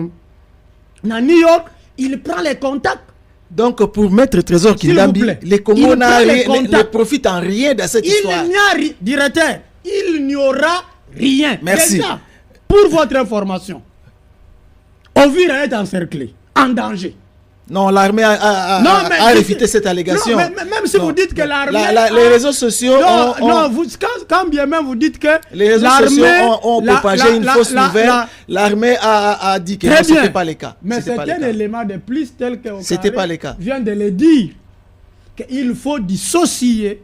New York, il prend les contacts. Donc, pour Maître Trésor Kindambi, les Congo ne profitent en rien de cette histoire. Il n'y a rien, directeur, il n'y aura rien. Merci. Déjà, pour votre information, Ovira est encerclé, en danger. Non, l'armée a réfuté cette allégation. Non, mais même si vous dites que l'armée... Les réseaux sociaux quand bien même vous dites que les réseaux sociaux ont propagé une fausse nouvelle, l'armée a dit que ce n'était pas le cas. Mais c'est un élément de plus tel que c'était pas le cas. Vient de le dire, qu'il faut dissocier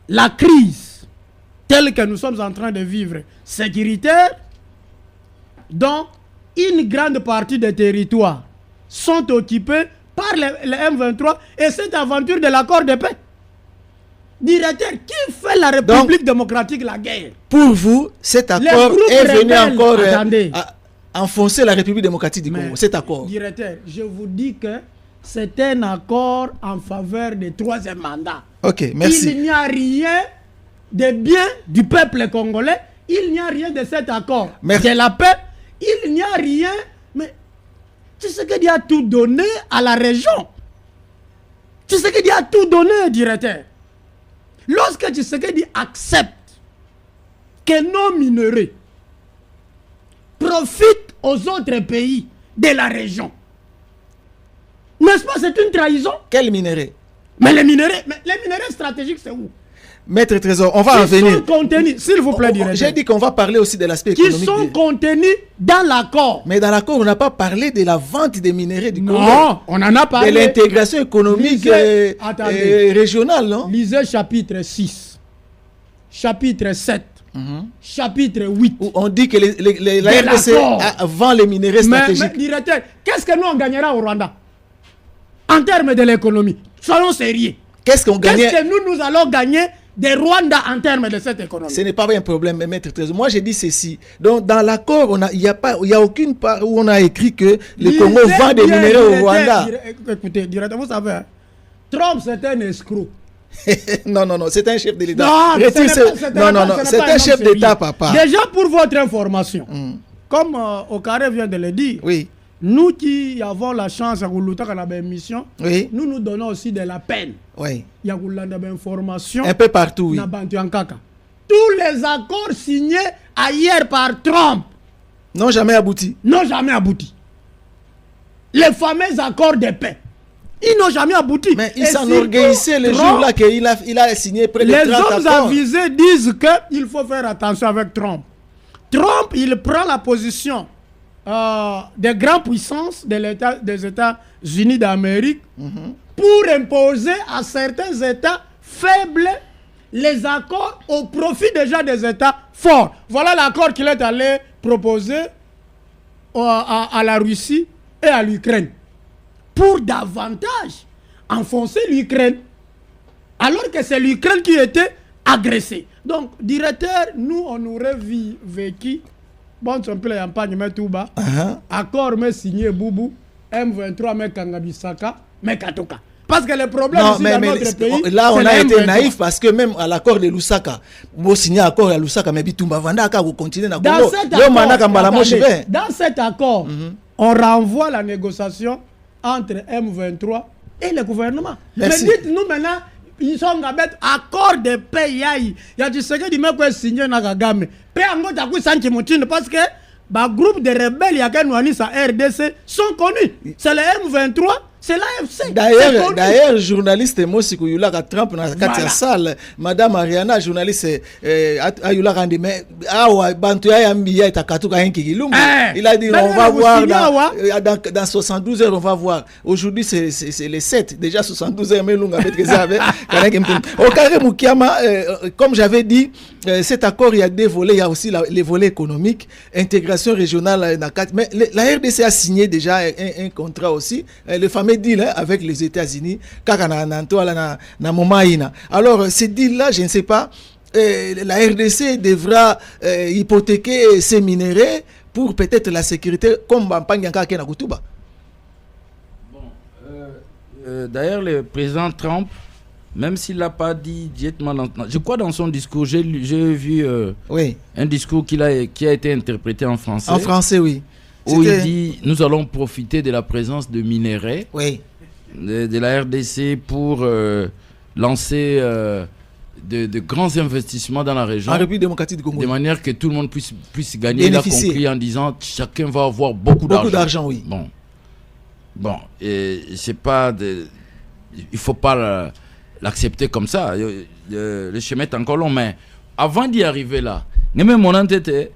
la crise telle que nous sommes en train de vivre, sécuritaire, dont une grande partie des territoires sont occupés par les M23 et cette aventure de l'accord de paix. Directeur, qui fait la République démocratique la guerre? Pour vous, cet accord est venu encore enfoncer la République démocratique du Congo. Cet accord. Directeur, je vous dis que c'est un accord en faveur du troisième mandat. Ok, merci. Il n'y a rien de bien du peuple congolais. Il n'y a rien de cet accord. Merci. De la paix. Il n'y a rien, mais tu sais qu'il y a tout donné à la région. Tu sais qu'il y a tout donné, directeur. Lorsque tu sais qu'il accepte que nos minerais profitent aux autres pays de la région, n'est-ce pas, c'est une trahison? Quel minerai? Mais les minerais stratégiques, c'est où? Maître Trésor, on va en venir. S'il vous plaît, directeur. J'ai dit qu'on va parler aussi de l'aspect économique. Qui sont contenus dans l'accord. Mais dans l'accord, on n'a pas parlé de la vente des minerais du Congo. Non, on en a parlé. De l'intégration économique régionale, non? Lisez chapitre 6, chapitre 7, chapitre 8. Où on dit que la RDC vend les minerais stratégiques. Mais directeur, qu'est-ce que nous on gagnera au Rwanda en termes de l'économie? Soyons sérieux. Qu'est-ce que nous allons gagner des Rwanda en termes de cette économie? Ce n'est pas un problème, Maître Trésor. Moi, j'ai dit ceci. Donc, dans l'accord, il n'y a aucune part où on a écrit que le Congo vend des minerais au Rwanda. Écoutez, directement, vous savez, Trump, c'est un escroc. Non, c'est un chef de l'État. Non, c'est un chef d'État, papa. Déjà, pour votre information, comme Okare vient de le dire, oui. Nous qui avons la chance de faire une émission, oui. nous donnons aussi de la peine. Oui. Il y a une information. Un peu partout, oui. Tous les accords signés ailleurs par Trump n'ont jamais abouti. Les fameux accords de paix, ils n'ont jamais abouti. Mais il s'enorgueillissait le jour-là qu'il a signé près de 30 accords. Les hommes avisés disent qu'il faut faire attention avec Trump. Trump, il prend la position des grandes puissances des États-Unis d'Amérique pour imposer à certains États faibles les accords au profit déjà des États forts. Voilà l'accord qu'il est allé proposer à la Russie et à l'Ukraine pour davantage enfoncer l'Ukraine alors que c'est l'Ukraine qui était agressée. Donc, directeur, nous on aurait vécu bon, son peu la campagne, mais tout bas. Accord, mais signé Boubou, M23, mais Kangabisaka, mais Katoka. Parce que le problème non, ici mais, dans mais notre pays, là, on c'est a le été M23. naïf parce que même à l'accord de Lusaka, vous signez l'accord à Lusaka, mais Bitumba Vanda, vous continuez à Dans cet accord, dans cet accord, on renvoie la négociation entre M23 et le gouvernement. Merci. Mais dites-nous maintenant, ils sont à mettre accord de paix. Il y a du secret du mec qui a signé Nagagame. Paix en mode à parce que le groupe de rebelles, il y a qu'un à RDC, sont connus. C'est le M23. C'est l'AFC. D'ailleurs, journaliste Mosiko Yulaka Trump dans la salle, Madame Ariana, journaliste Yulaka Randi, mais Bantuya Yambiya et Takatuka Henkigilum. Il a dit on va voir dans 72 heures, on va voir. Aujourd'hui, c'est les 7. Déjà 72 heures, mais Lunga Au carré Moukiama, comme j'avais dit, cet accord, il y a des volets. Il y a aussi les volets économiques, intégration régionale. Mais la RDC a signé déjà un contrat aussi, le fameux deal avec les États-Unis. Alors, ce deal-là, je ne sais pas, la RDC devra hypothéquer ces minéraux pour peut-être la sécurité, comme Bampanyanka Kena Kutuba. D'ailleurs, le président Trump, même s'il n'a pas dit directement, je crois dans son discours, j'ai vu un discours qui a été interprété en français. En français, oui. Où il dit nous allons profiter de la présence de minerais de la RDC pour lancer de grands investissements dans la région. En République démocratique du Congo. De manière que tout le monde puisse gagner. Il a conclu en disant chacun va avoir beaucoup d'argent. Beaucoup d'argent, oui. Bon, et c'est pas il faut pas l'accepter comme ça. Le chemin est encore long, mais avant d'y arriver là, même mon entité,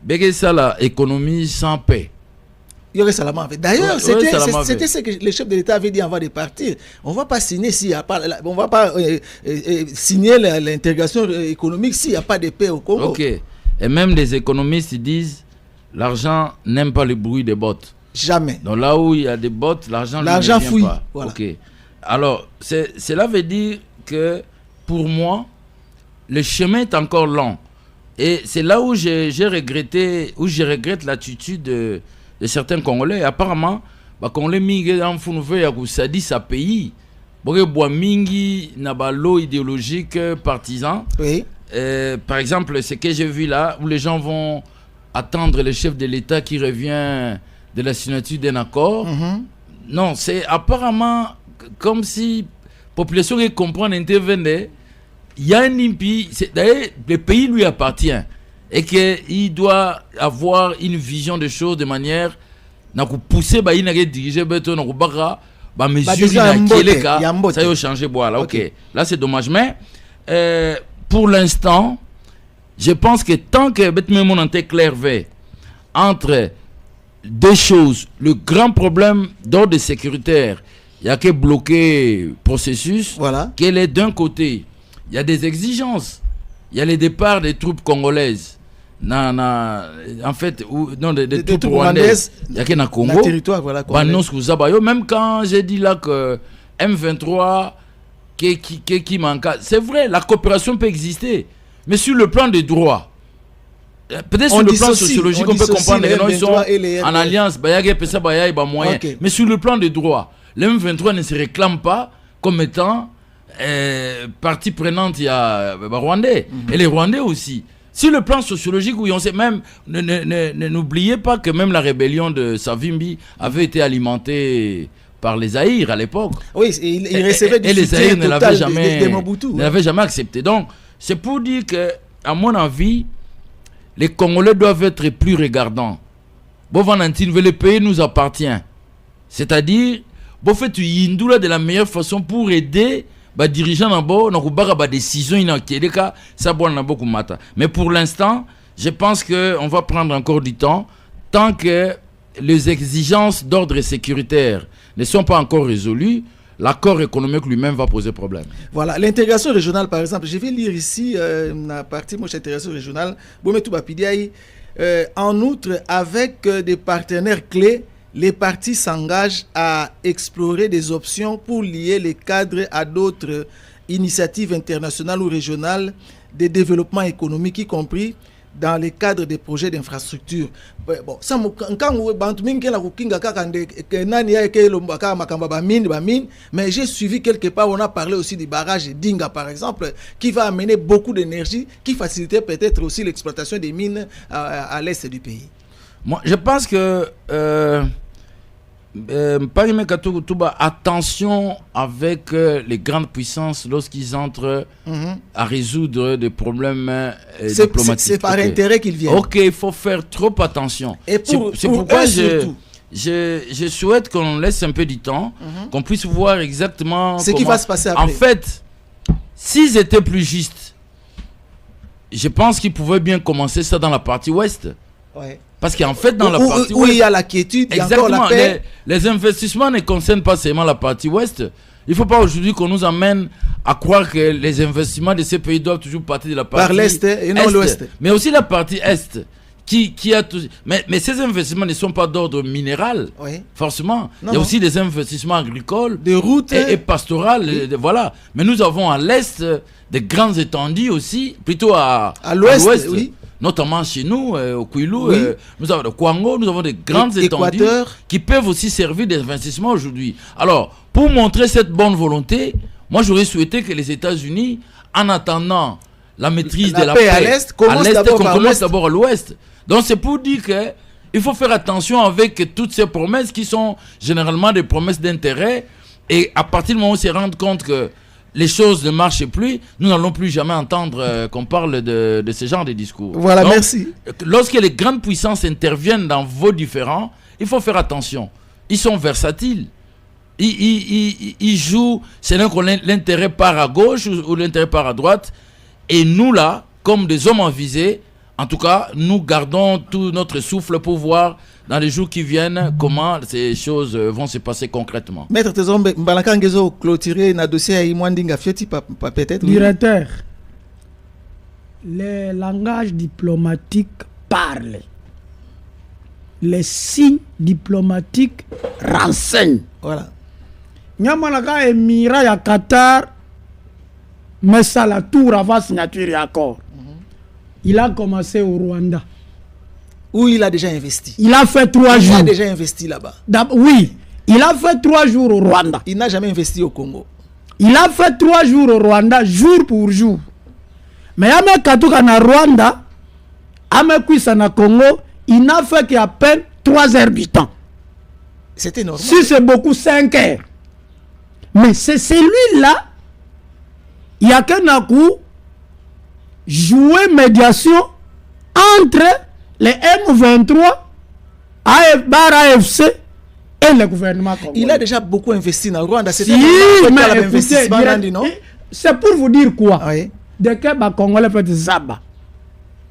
bégué ça la économie sans paix. D'ailleurs, c'était ce que le chef de l'État avait dit avant de partir. On ne va pas signer s'il n'y a pas, on va pas signer l'intégration économique s'il n'y a pas de paix au Congo. Ok. Et même les économistes disent l'argent n'aime pas le bruit des bottes. Jamais. Donc là où il y a des bottes, l'argent fouille. Pas. Voilà. Ok. Alors, cela veut dire que pour moi, le chemin est encore long. Et c'est là où je regrette l'attitude de certains Congolais. Apparemment, Congolais mingi en founuve ya kusadi sa pays. Boke bois mingi na balo idéologique partisan. Oui. Par exemple, ce que j'ai vu là, où les gens vont attendre le chef de l'État qui revient de la signature d'un accord. Non, c'est apparemment comme si la population qui comprend intervenait. Il y a un impi, d'ailleurs, le pays lui appartient et qu'il doit avoir une vision des choses de manière à pousser, à diriger, à mesure ça va changer. Voilà, ok. Là, c'est dommage. Mais pour l'instant, je pense que tant que on est clair entre deux choses, le grand problème d'ordre sécuritaire, il y a que bloquer le processus, qu'elle est d'un côté. Il y a des exigences. Il y a le départ des troupes congolaises. En fait, des troupes rwandaises. Il y a qu'un Congo. Même quand j'ai dit là que M23 qui manque. C'est vrai, la coopération peut exister. Mais sur le plan des droits, peut-être sur le plan sociologique, on peut comprendre qu'ils sont en alliance. Mais sur le plan des droits, le M23 ne se réclame pas comme étant partie prenante. Il y a Rwandais et les Rwandais aussi. Sur le plan sociologique, où on sait même, n'oubliez pas que même la rébellion de Savimbi avait été alimentée par les Zaïres à l'époque. Oui, il recevait du soutien total de Mobutu. Ne l'avaient jamais accepté. Donc, c'est pour dire que, à mon avis, les Congolais doivent être plus regardants. Le pays nous appartient. C'est-à-dire, de la meilleure façon pour aider les dirigeants dans décision mais pour l'instant, je pense qu'on va prendre encore du temps tant que les exigences d'ordre sécuritaire ne sont pas encore résolues. L'accord économique lui-même va poser problème. Voilà, l'intégration régionale, par exemple, je vais lire ici la partie de l'intégration régionale. En outre, avec des partenaires clés, les partis s'engagent à explorer des options pour lier les cadres à d'autres initiatives internationales ou régionales de développement économique, y compris dans le cadre des projets d'infrastructure. Bon, ça mais j'ai suivi quelque part, on a parlé aussi du barrage d'Inga par exemple, qui va amener beaucoup d'énergie, qui faciliterait peut-être aussi l'exploitation des mines à l'est du pays. Moi, je pense que attention avec les grandes puissances lorsqu'ils entrent à résoudre des problèmes diplomatiques. C'est par intérêt qu'ils viennent. Ok, il faut faire trop attention. Et c'est pourquoi je souhaite qu'on laisse un peu du temps, qu'on puisse voir exactement ce qui va se passer après. En fait, s'ils étaient plus justes, je pense qu'ils pouvaient bien commencer ça dans la partie ouest. Ouais. Parce qu'en fait, dans la partie où ouest, il y a la quiétude, il y a encore la paix. Les investissements ne concernent pas seulement la partie ouest. Il ne faut pas aujourd'hui qu'on nous amène à croire que les investissements de ces pays doivent toujours partir de la partie par l'est et non l'ouest. Mais aussi la partie est. Qui a tout... mais ces investissements ne sont pas d'ordre minéral, forcément. Il y a aussi des investissements agricoles, des routes et pastorales. Voilà. Mais nous avons à l'est des grandes étendues aussi, plutôt à l'ouest. Oui. Notamment chez nous, au Kwilu, nous avons le Kwango, nous avons des grandes étendues qui peuvent aussi servir d'investissement aujourd'hui. Alors, pour montrer cette bonne volonté, moi j'aurais souhaité que les États-Unis, en attendant la maîtrise de la paix à l'est, commence d'abord à l'ouest. Donc c'est pour dire qu'il faut faire attention avec toutes ces promesses qui sont généralement des promesses d'intérêt, et à partir du moment où on se rend compte que les choses ne marchent plus, nous n'allons plus jamais entendre qu'on parle de ce genre de discours. Voilà, donc, merci. Lorsque les grandes puissances interviennent dans vos différends, il faut faire attention. Ils sont versatiles. Ils jouent, c'est là qu'on l'intérêt part à gauche ou l'intérêt part à droite. Et nous là, comme des hommes avisés, en tout cas, nous gardons tout notre souffle pour voir dans les jours qui viennent comment ces choses vont se passer concrètement. Maître Tezombe, Mbalakangezo clôturé na dossier à Imwandinga Fioti peut-être. Directeur, les langages diplomatiques parlent. Les signes diplomatiques renseignent. Voilà. Nyamalaka émirat ya Qatar, mais ça la tour avant signature et accord. Il a commencé au Rwanda. Où il a déjà investi. Il a fait 3 jours. Il a déjà investi là-bas. Oui, il a fait 3 jours au Rwanda. Il n'a jamais investi au Congo. Il a fait 3 jours au Rwanda, jour pour jour. Mais il a Katuka na Rwanda, il na Congo, il n'a fait qu'à peine 3 heures du temps. C'était normal. Si c'est beaucoup, 5 heures. Mais c'est celui-là, il y a qu'un coup, jouer médiation entre les M23, AFC et le gouvernement congolais. Il a déjà beaucoup investi dans Rwanda. C'est pour vous dire quoi? Oui. De que les Congolais peuvent Zaba.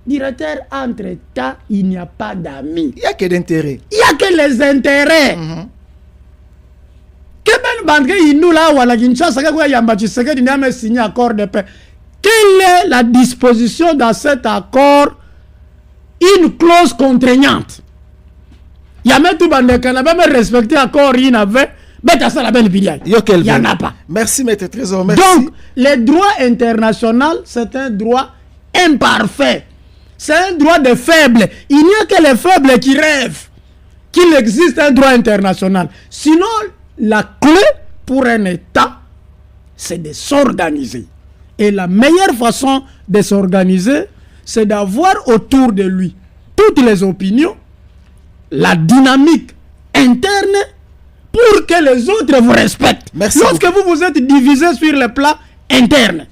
Directeur, entre-temps, il n'y a pas d'amis. Il n'y a que d'intérêts. Il n'y a que les intérêts. Signé accord de paix. Quelle est la disposition dans cet accord? Une clause contraignante. Il y a même tout le monde qui a même respecté l'accord, il y avait, mais il n'y en a pas. Merci, Maître Trésor. Merci. Donc, le droit international, c'est un droit imparfait. C'est un droit de faibles. Il n'y a que les faibles qui rêvent qu'il existe un droit international. Sinon, la clé pour un État, c'est de s'organiser. Et la meilleure façon de s'organiser, c'est d'avoir autour de lui toutes les opinions, la dynamique interne, pour que les autres vous respectent. Merci. Lorsque vous êtes divisé sur le plan interne,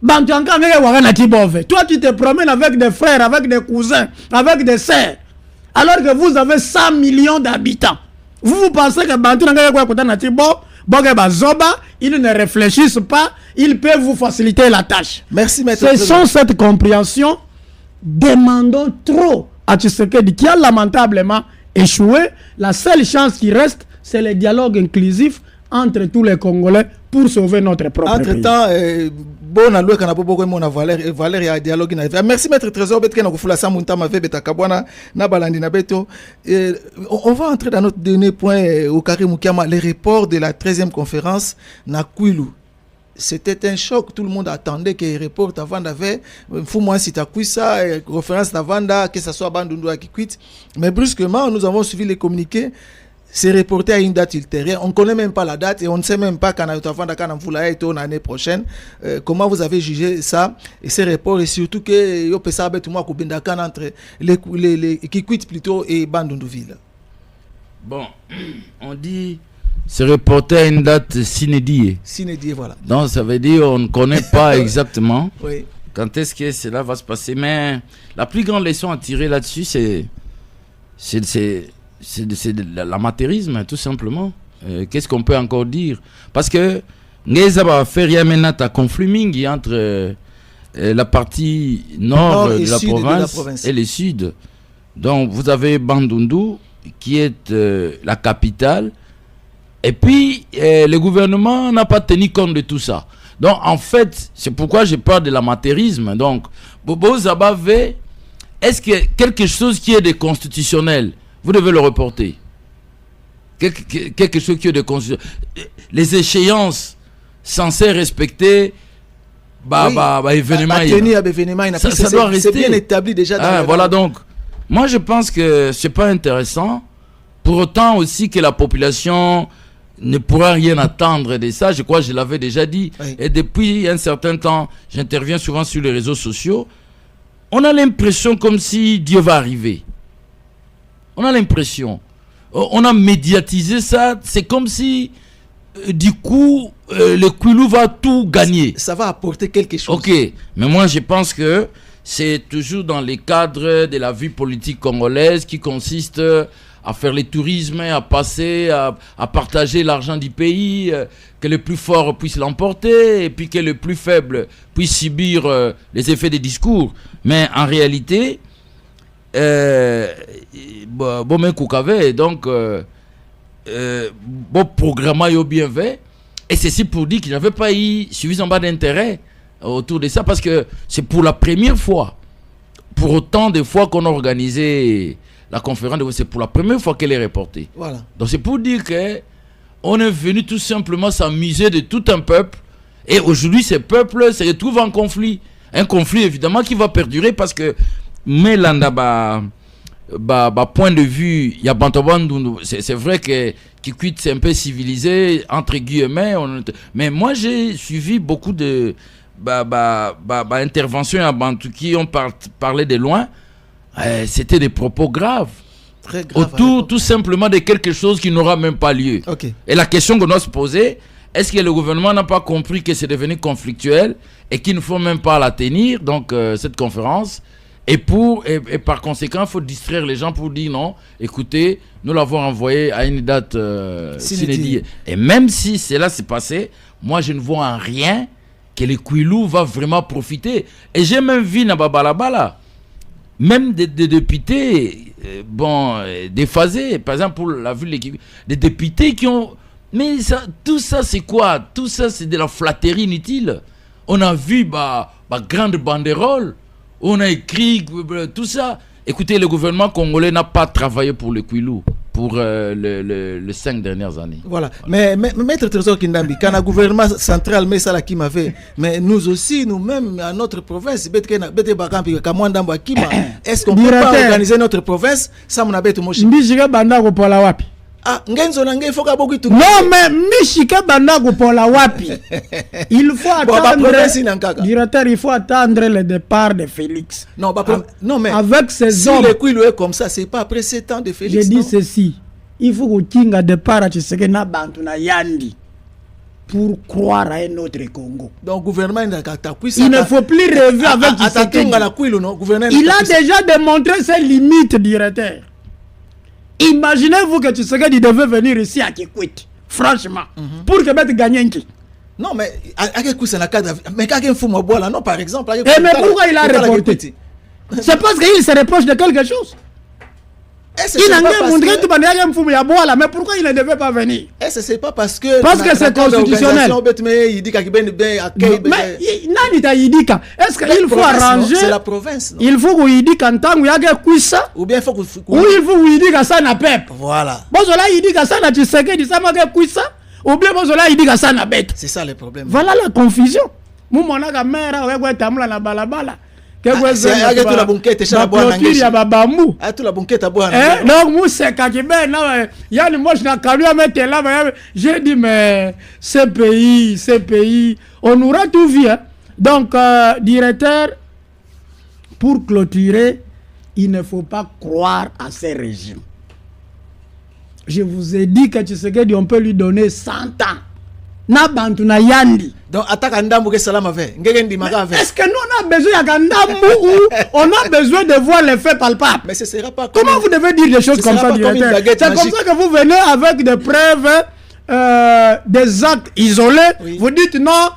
toi tu te promènes avec des frères, avec des cousins, avec des sœurs, alors que vous avez 100 millions d'habitants. Vous pensez que ils ne réfléchissent pas, ils peuvent vous faciliter la tâche. Merci, Maître. C'est sans cette compréhension, demandons trop à Tshisekedi qui a lamentablement échoué. La seule chance qui reste, c'est le dialogue inclusif entre tous les Congolais pour sauver notre propre pays. Entre-temps, bon alloué kana bobo mon Valérie a dialogue na. Merci, Maître Trésor betke na kufula sa muntama ve betakabwana na balandi na beto. On va entrer dans notre dernier point au Karim Mukiama, les reports de la 13e conférence na Kwilu. c'était un choc. Tout le monde attendait que reporte avant d'avait. Faut moins si t'as quitte ça, référence d'Avanda, que ce soit Bandundu qui quitte. Mais brusquement, nous avons suivi les communiqués. C'est reporté à une date ultérieure. On ne connaît même pas la date et on ne sait même pas quand l'année prochaine. Comment vous avez jugé ça et ces reports et surtout que yo pesa tout moi entre les qui quittent plutôt et Bandunduville. Bon, on dit c'est reporté à une date sine die. Sine die, voilà. Donc ça veut dire on ne connaît pas exactement oui. Quand est-ce que cela va se passer. Mais la plus grande leçon à tirer là-dessus, c'est l'amateurisme, tout simplement. Qu'est-ce qu'on peut encore dire? Parce que Ngeza va faire un conflit mingi entre la partie nord de la province et le sud. Donc vous avez Bandundu qui est la capitale. Et puis le gouvernement n'a pas tenu compte de tout ça. Donc en fait, c'est pourquoi je parle de l'amateurisme. Donc Bobo Zabave, est-ce que quelque chose qui est de constitutionnel, vous devez le reporter. Quelque chose qui est de constitutionnel. Les échéances censées respecter événement. Ça doit rester. C'est bien établi déjà. Voilà donc. Moi je pense que c'est pas intéressant. Pour autant aussi que la population ne pourra rien attendre de ça. Je crois que je l'avais déjà dit. Oui. Et depuis un certain temps, j'interviens souvent sur les réseaux sociaux. On a l'impression comme si Dieu va arriver. On a l'impression. On a médiatisé ça. C'est comme si, du coup, le Kwilu va tout gagner. Ça va apporter quelque chose. Ok. Mais moi, je pense que c'est toujours dans les cadres de la vie politique congolaise qui consiste à faire le tourisme, à passer, à partager l'argent du pays, que le plus fort puisse l'emporter et puis que le plus faible puisse subir les effets des discours. Mais en réalité, donc programme yo bien fait, et ceci pour dire qu'il n'y avait pas eu suffisamment d'intérêt autour de ça, parce que c'est pour la première fois, pour autant de fois qu'on a organisé la conférence, c'est pour la première fois qu'elle est reportée. Voilà. Donc c'est pour dire que on est venu tout simplement s'amuser de tout un peuple, et aujourd'hui ce peuple se retrouve en conflit, un conflit évidemment qui va perdurer, parce que mais là point de vue, il y a c'est vrai que Kikwit c'est un peu civilisé entre guillemets, mais moi j'ai suivi beaucoup de interventions à Bantou qui ont parlé de loin. C'était des propos graves. Très grave. Autour tout simplement de quelque chose qui n'aura même pas lieu. Okay. Et la question qu'on doit se poser, est-ce que le gouvernement n'a pas compris que c'est devenu conflictuel et qu'il ne faut même pas la tenir, donc cette conférence, et par conséquent il faut distraire les gens pour dire non, écoutez, nous l'avons envoyé à une date sine. Et même si cela s'est passé, moi je ne vois en rien que le Kwilu va vraiment profiter. Et j'ai même vu na Balabala même des députés déphasés, par exemple pour la ville des députés qui ont, mais ça, tout ça c'est quoi? Tout ça c'est de la flatterie inutile. On a vu grande banderole, on a écrit tout ça. Écoutez, le gouvernement congolais n'a pas travaillé pour le Kwilu pour les 5 dernières années. Voilà. Mais Maître Trésor Kindambi, quand le gouvernement central met ça là qui m'avait, mais nous aussi, nous-mêmes, à notre province, est-ce qu'on peut pas organiser notre province sans mon abet moshi? Ah, non mais Michika Bandago pour la Wapi. Il faut attendre. Directeur, il faut attendre le départ de Félix. Non, non mais avec ces hommes. Si le Kwilu est comme ça, c'est pas après 7 ans de Félix. Je dis ceci. Il faut que Kinga départ à Tshisekedi Bantu na Yandi pour croire à un autre Congo. Donc gouvernement il ne faut plus rêver avec Tshisekedi. Il a déjà démontré ses limites, directeur. Imaginez-vous que Tshisekedi devait venir ici à Kikwit, franchement, pour que Bête gagne qui. Non, mais mais quand il faut me boire là, non, par exemple. Mais pourquoi il a reporté? C'est parce qu'il se reproche de quelque chose. Il a montré tout le monde, mais pourquoi il ne devait pas venir? C'est pas parce que. Parce que c'est constitutionnel. Mais est-ce qu'il faut arranger? C'est la province. Il faut qu'il dise qu'en tant qu'il y a Kwissa. Ou bien il faut qu'il dise que ça n'a pas. Voilà. Bon, là, il dit que ça n'a Tshisekedi, ça n'a pas Kwissa. Ou bien cela il dit que ça n'a bête. C'est ça le problème. Voilà la confusion. Moi mon mère ouais tamla na balabala. C'est toute la banquette chez la boîte il y a babamou. Ah toute la banquette à boire. Donc moi c'est kakibé là il y a moi je n'ai qu'à lui mettre là j'ai dit mais ce pays on aura tout vu hein? Donc directeur, pour clôturer, il ne faut pas croire à ces régimes. Je vous ai dit que Tshisekedi on peut lui donner 100 ans. Na bantu na yandi. Donc attaque Ndambu que Salam avait. Est-ce que nous on a besoin de Ndambu ou on a besoin de voir les faits palpables? Mais ce sera pas comme comment vous devez dire des choses comme ça, directeur? C'est comme ça que vous venez avec des preuves, des actes isolés. Oui. Vous dites non,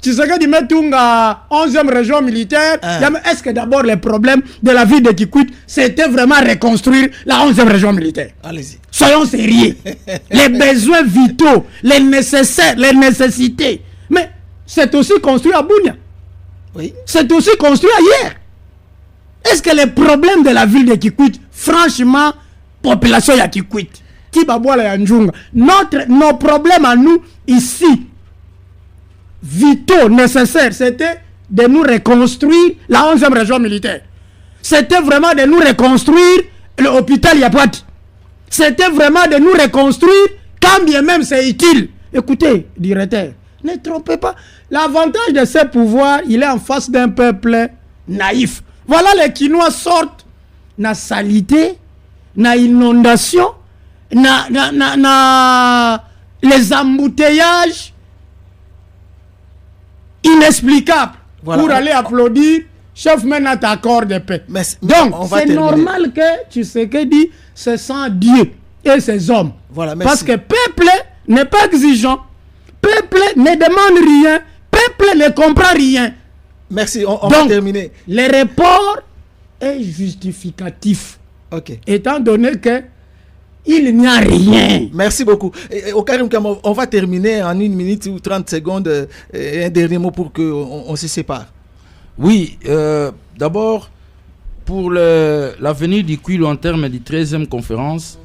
Tshisekedi Metunga 11e région militaire. Est-ce que d'abord les problèmes de la ville de Kikwit c'était vraiment reconstruire la 11e région militaire? Allez-y. Soyons sérieux. Les besoins vitaux, les nécessaires, les nécessités. Mais c'est aussi construit à Bunia. Oui. C'est aussi construit ailleurs. Est-ce que les problèmes de la ville de Kikwit, franchement, population ya Kikwit, nos problèmes à nous ici, vitaux, nécessaires, c'était de nous reconstruire la 11e région militaire. C'était vraiment de nous reconstruire l'hôpital Yapouati. C'était vraiment de nous reconstruire quand bien même c'est utile. Écoutez, directeur, ne trompez pas. L'avantage de ce pouvoir, il est en face d'un peuple naïf. Voilà, les Quinois sortent na salité, na inondation, na les embouteillages inexplicables, voilà, pour aller applaudir chef maintenant accord de paix. Donc c'est normal que Tshisekedi se sent Dieu et ses hommes. Voilà, parce que peuple n'est pas exigeant, peuple ne demande rien, peuple ne comprend rien. Merci, on va terminer. Le report est justificatif. Ok. Étant donné que il n'y a rien. Merci beaucoup. Au Karim Kamo, on va terminer en 1 minute ou 30 secondes. Un dernier mot pour qu'on se sépare. Oui, d'abord, pour l'avenir du Kwilu en termes de 13e conférence,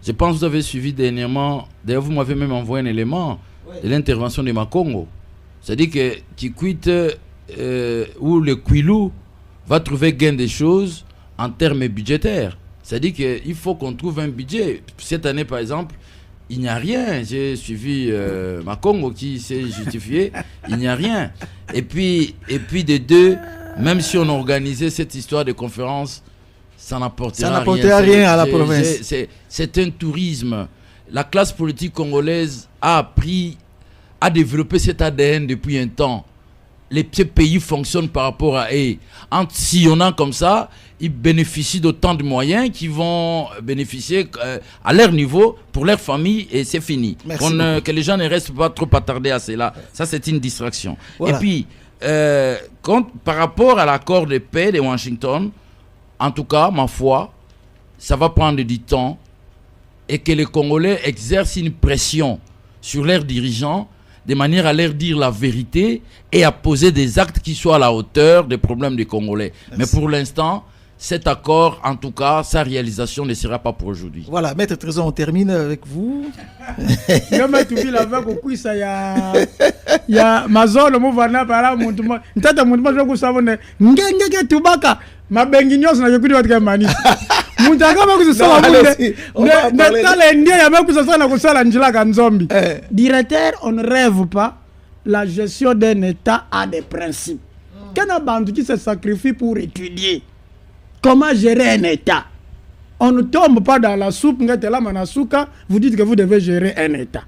je pense que vous avez suivi dernièrement, d'ailleurs vous m'avez même envoyé un élément de l'intervention de Makongo. C'est-à-dire que Kikwit ou le Kwilu va trouver gain des choses en termes budgétaires. C'est-à-dire qu'il faut qu'on trouve un budget. Cette année, par exemple, il n'y a rien. J'ai suivi Makongo qui s'est justifié. Il n'y a rien. Et puis de deux, même si on organisait cette histoire de conférence, ça n'apportera rien à la province. C'est un tourisme. La classe politique congolaise a appris à développer cet ADN depuis un temps. Les petits pays fonctionnent par rapport à eux. En sillonnant comme ça, ils bénéficient d'autant de moyens qu'ils vont bénéficier à leur niveau, pour leur famille, et c'est fini. Que les gens ne restent pas trop attardés à cela. Ça, c'est une distraction. Voilà. Et puis, par rapport à l'accord de paix de Washington, en tout cas, ma foi, ça va prendre du temps et que les Congolais exercent une pression sur leurs dirigeants de manière à leur dire la vérité et à poser des actes qui soient à la hauteur des problèmes des Congolais. Merci. Mais pour l'instant, cet accord, en tout cas, sa réalisation ne sera pas pour aujourd'hui. Voilà, Maître Trésor, on termine avec vous. Directeur, on ne rêve pas. La gestion d'un État a des principes. Qu'un bantu qui se sacrifie pour étudier comment gérer un État. On ne tombe pas dans la soupe, vous dites que vous devez gérer un État.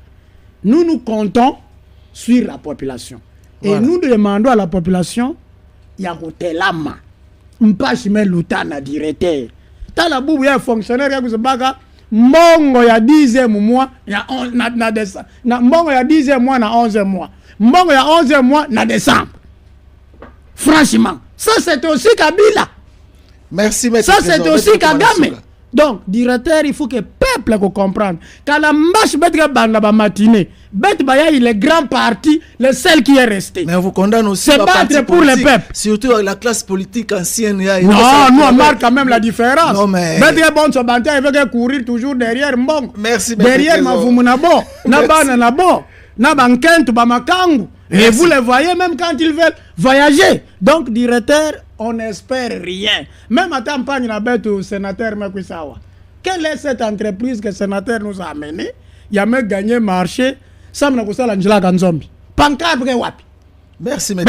Nous comptons sur la population. Voilà. Et nous demandons à la population, il y a l'ama. Mpache me l'utana directeur. T'as la boue, il y a un fonctionnaire qui se baga. Mbongo ya 10e mois, mbongo ya 10e mois na 11e mois. Mbongo ya 11e mois na décembre. Franchement, ça c'est aussi Kabila. Merci, Maître. Ça c'est aussi Kagame. Donc, directeur, il faut que le peuple comprenne. Quand la marche bête bande la matinée, Bête Baya, il est grand parti, le seul qui est resté. Mais on vous condamne aussi. Se battre pour le peuple. Surtout la classe politique ancienne. Non, nous on marque quand même la différence. Non, mais. Bête bon, ce bantin, il veut courir toujours derrière Mbong. Merci, derrière Mavoumounabo, Nabana Nabo, Nabankent, Bamakangu. Et vous les voyez même quand ils veulent voyager. Donc, directeur, on n'espère rien. Même à campagne, on a bête au sénateur Mekwisawa. Quelle est cette entreprise que le sénateur nous a amenée? Il y a même gagné marché. Ça m'a dit Angela Ganzombi. Pancarte wapi. Merci, donc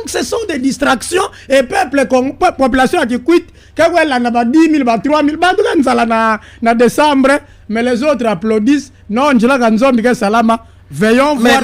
ce sont des distractions et peuple population qui quitte quand elle en a 10 000 3 000 en décembre mais les autres applaudissent non Angela Ganzombi salama veillons voir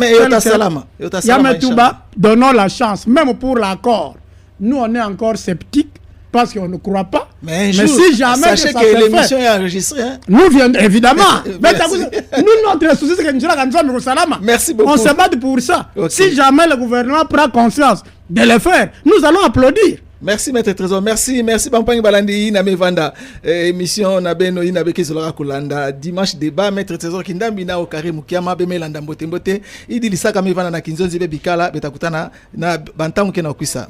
donnons la chance même pour l'accord nous on est encore sceptiques parce qu'on ne croit pas. Mais si jamais sachez que l'émission est enregistrée. Hein? Nous viendrons, évidemment. Nous, notre souci, c'est que nous sommes salama. Merci beaucoup. On se bat pour ça. Okay. Si jamais le gouvernement prend conscience de le faire, nous allons applaudir. Merci, Maître Trésor. Merci Bampangi Balandi, Iname Vanda. Émission Nabeno Inabe Kizola Kulanda. Dimanche débat, Maître Trésor Kindambina au Kare Mukiama, Bemelanda Mbote. Idi Lisaka Mevana na Kinzonzi Bikala, Betakutana, na Bantam Kena Kwisa.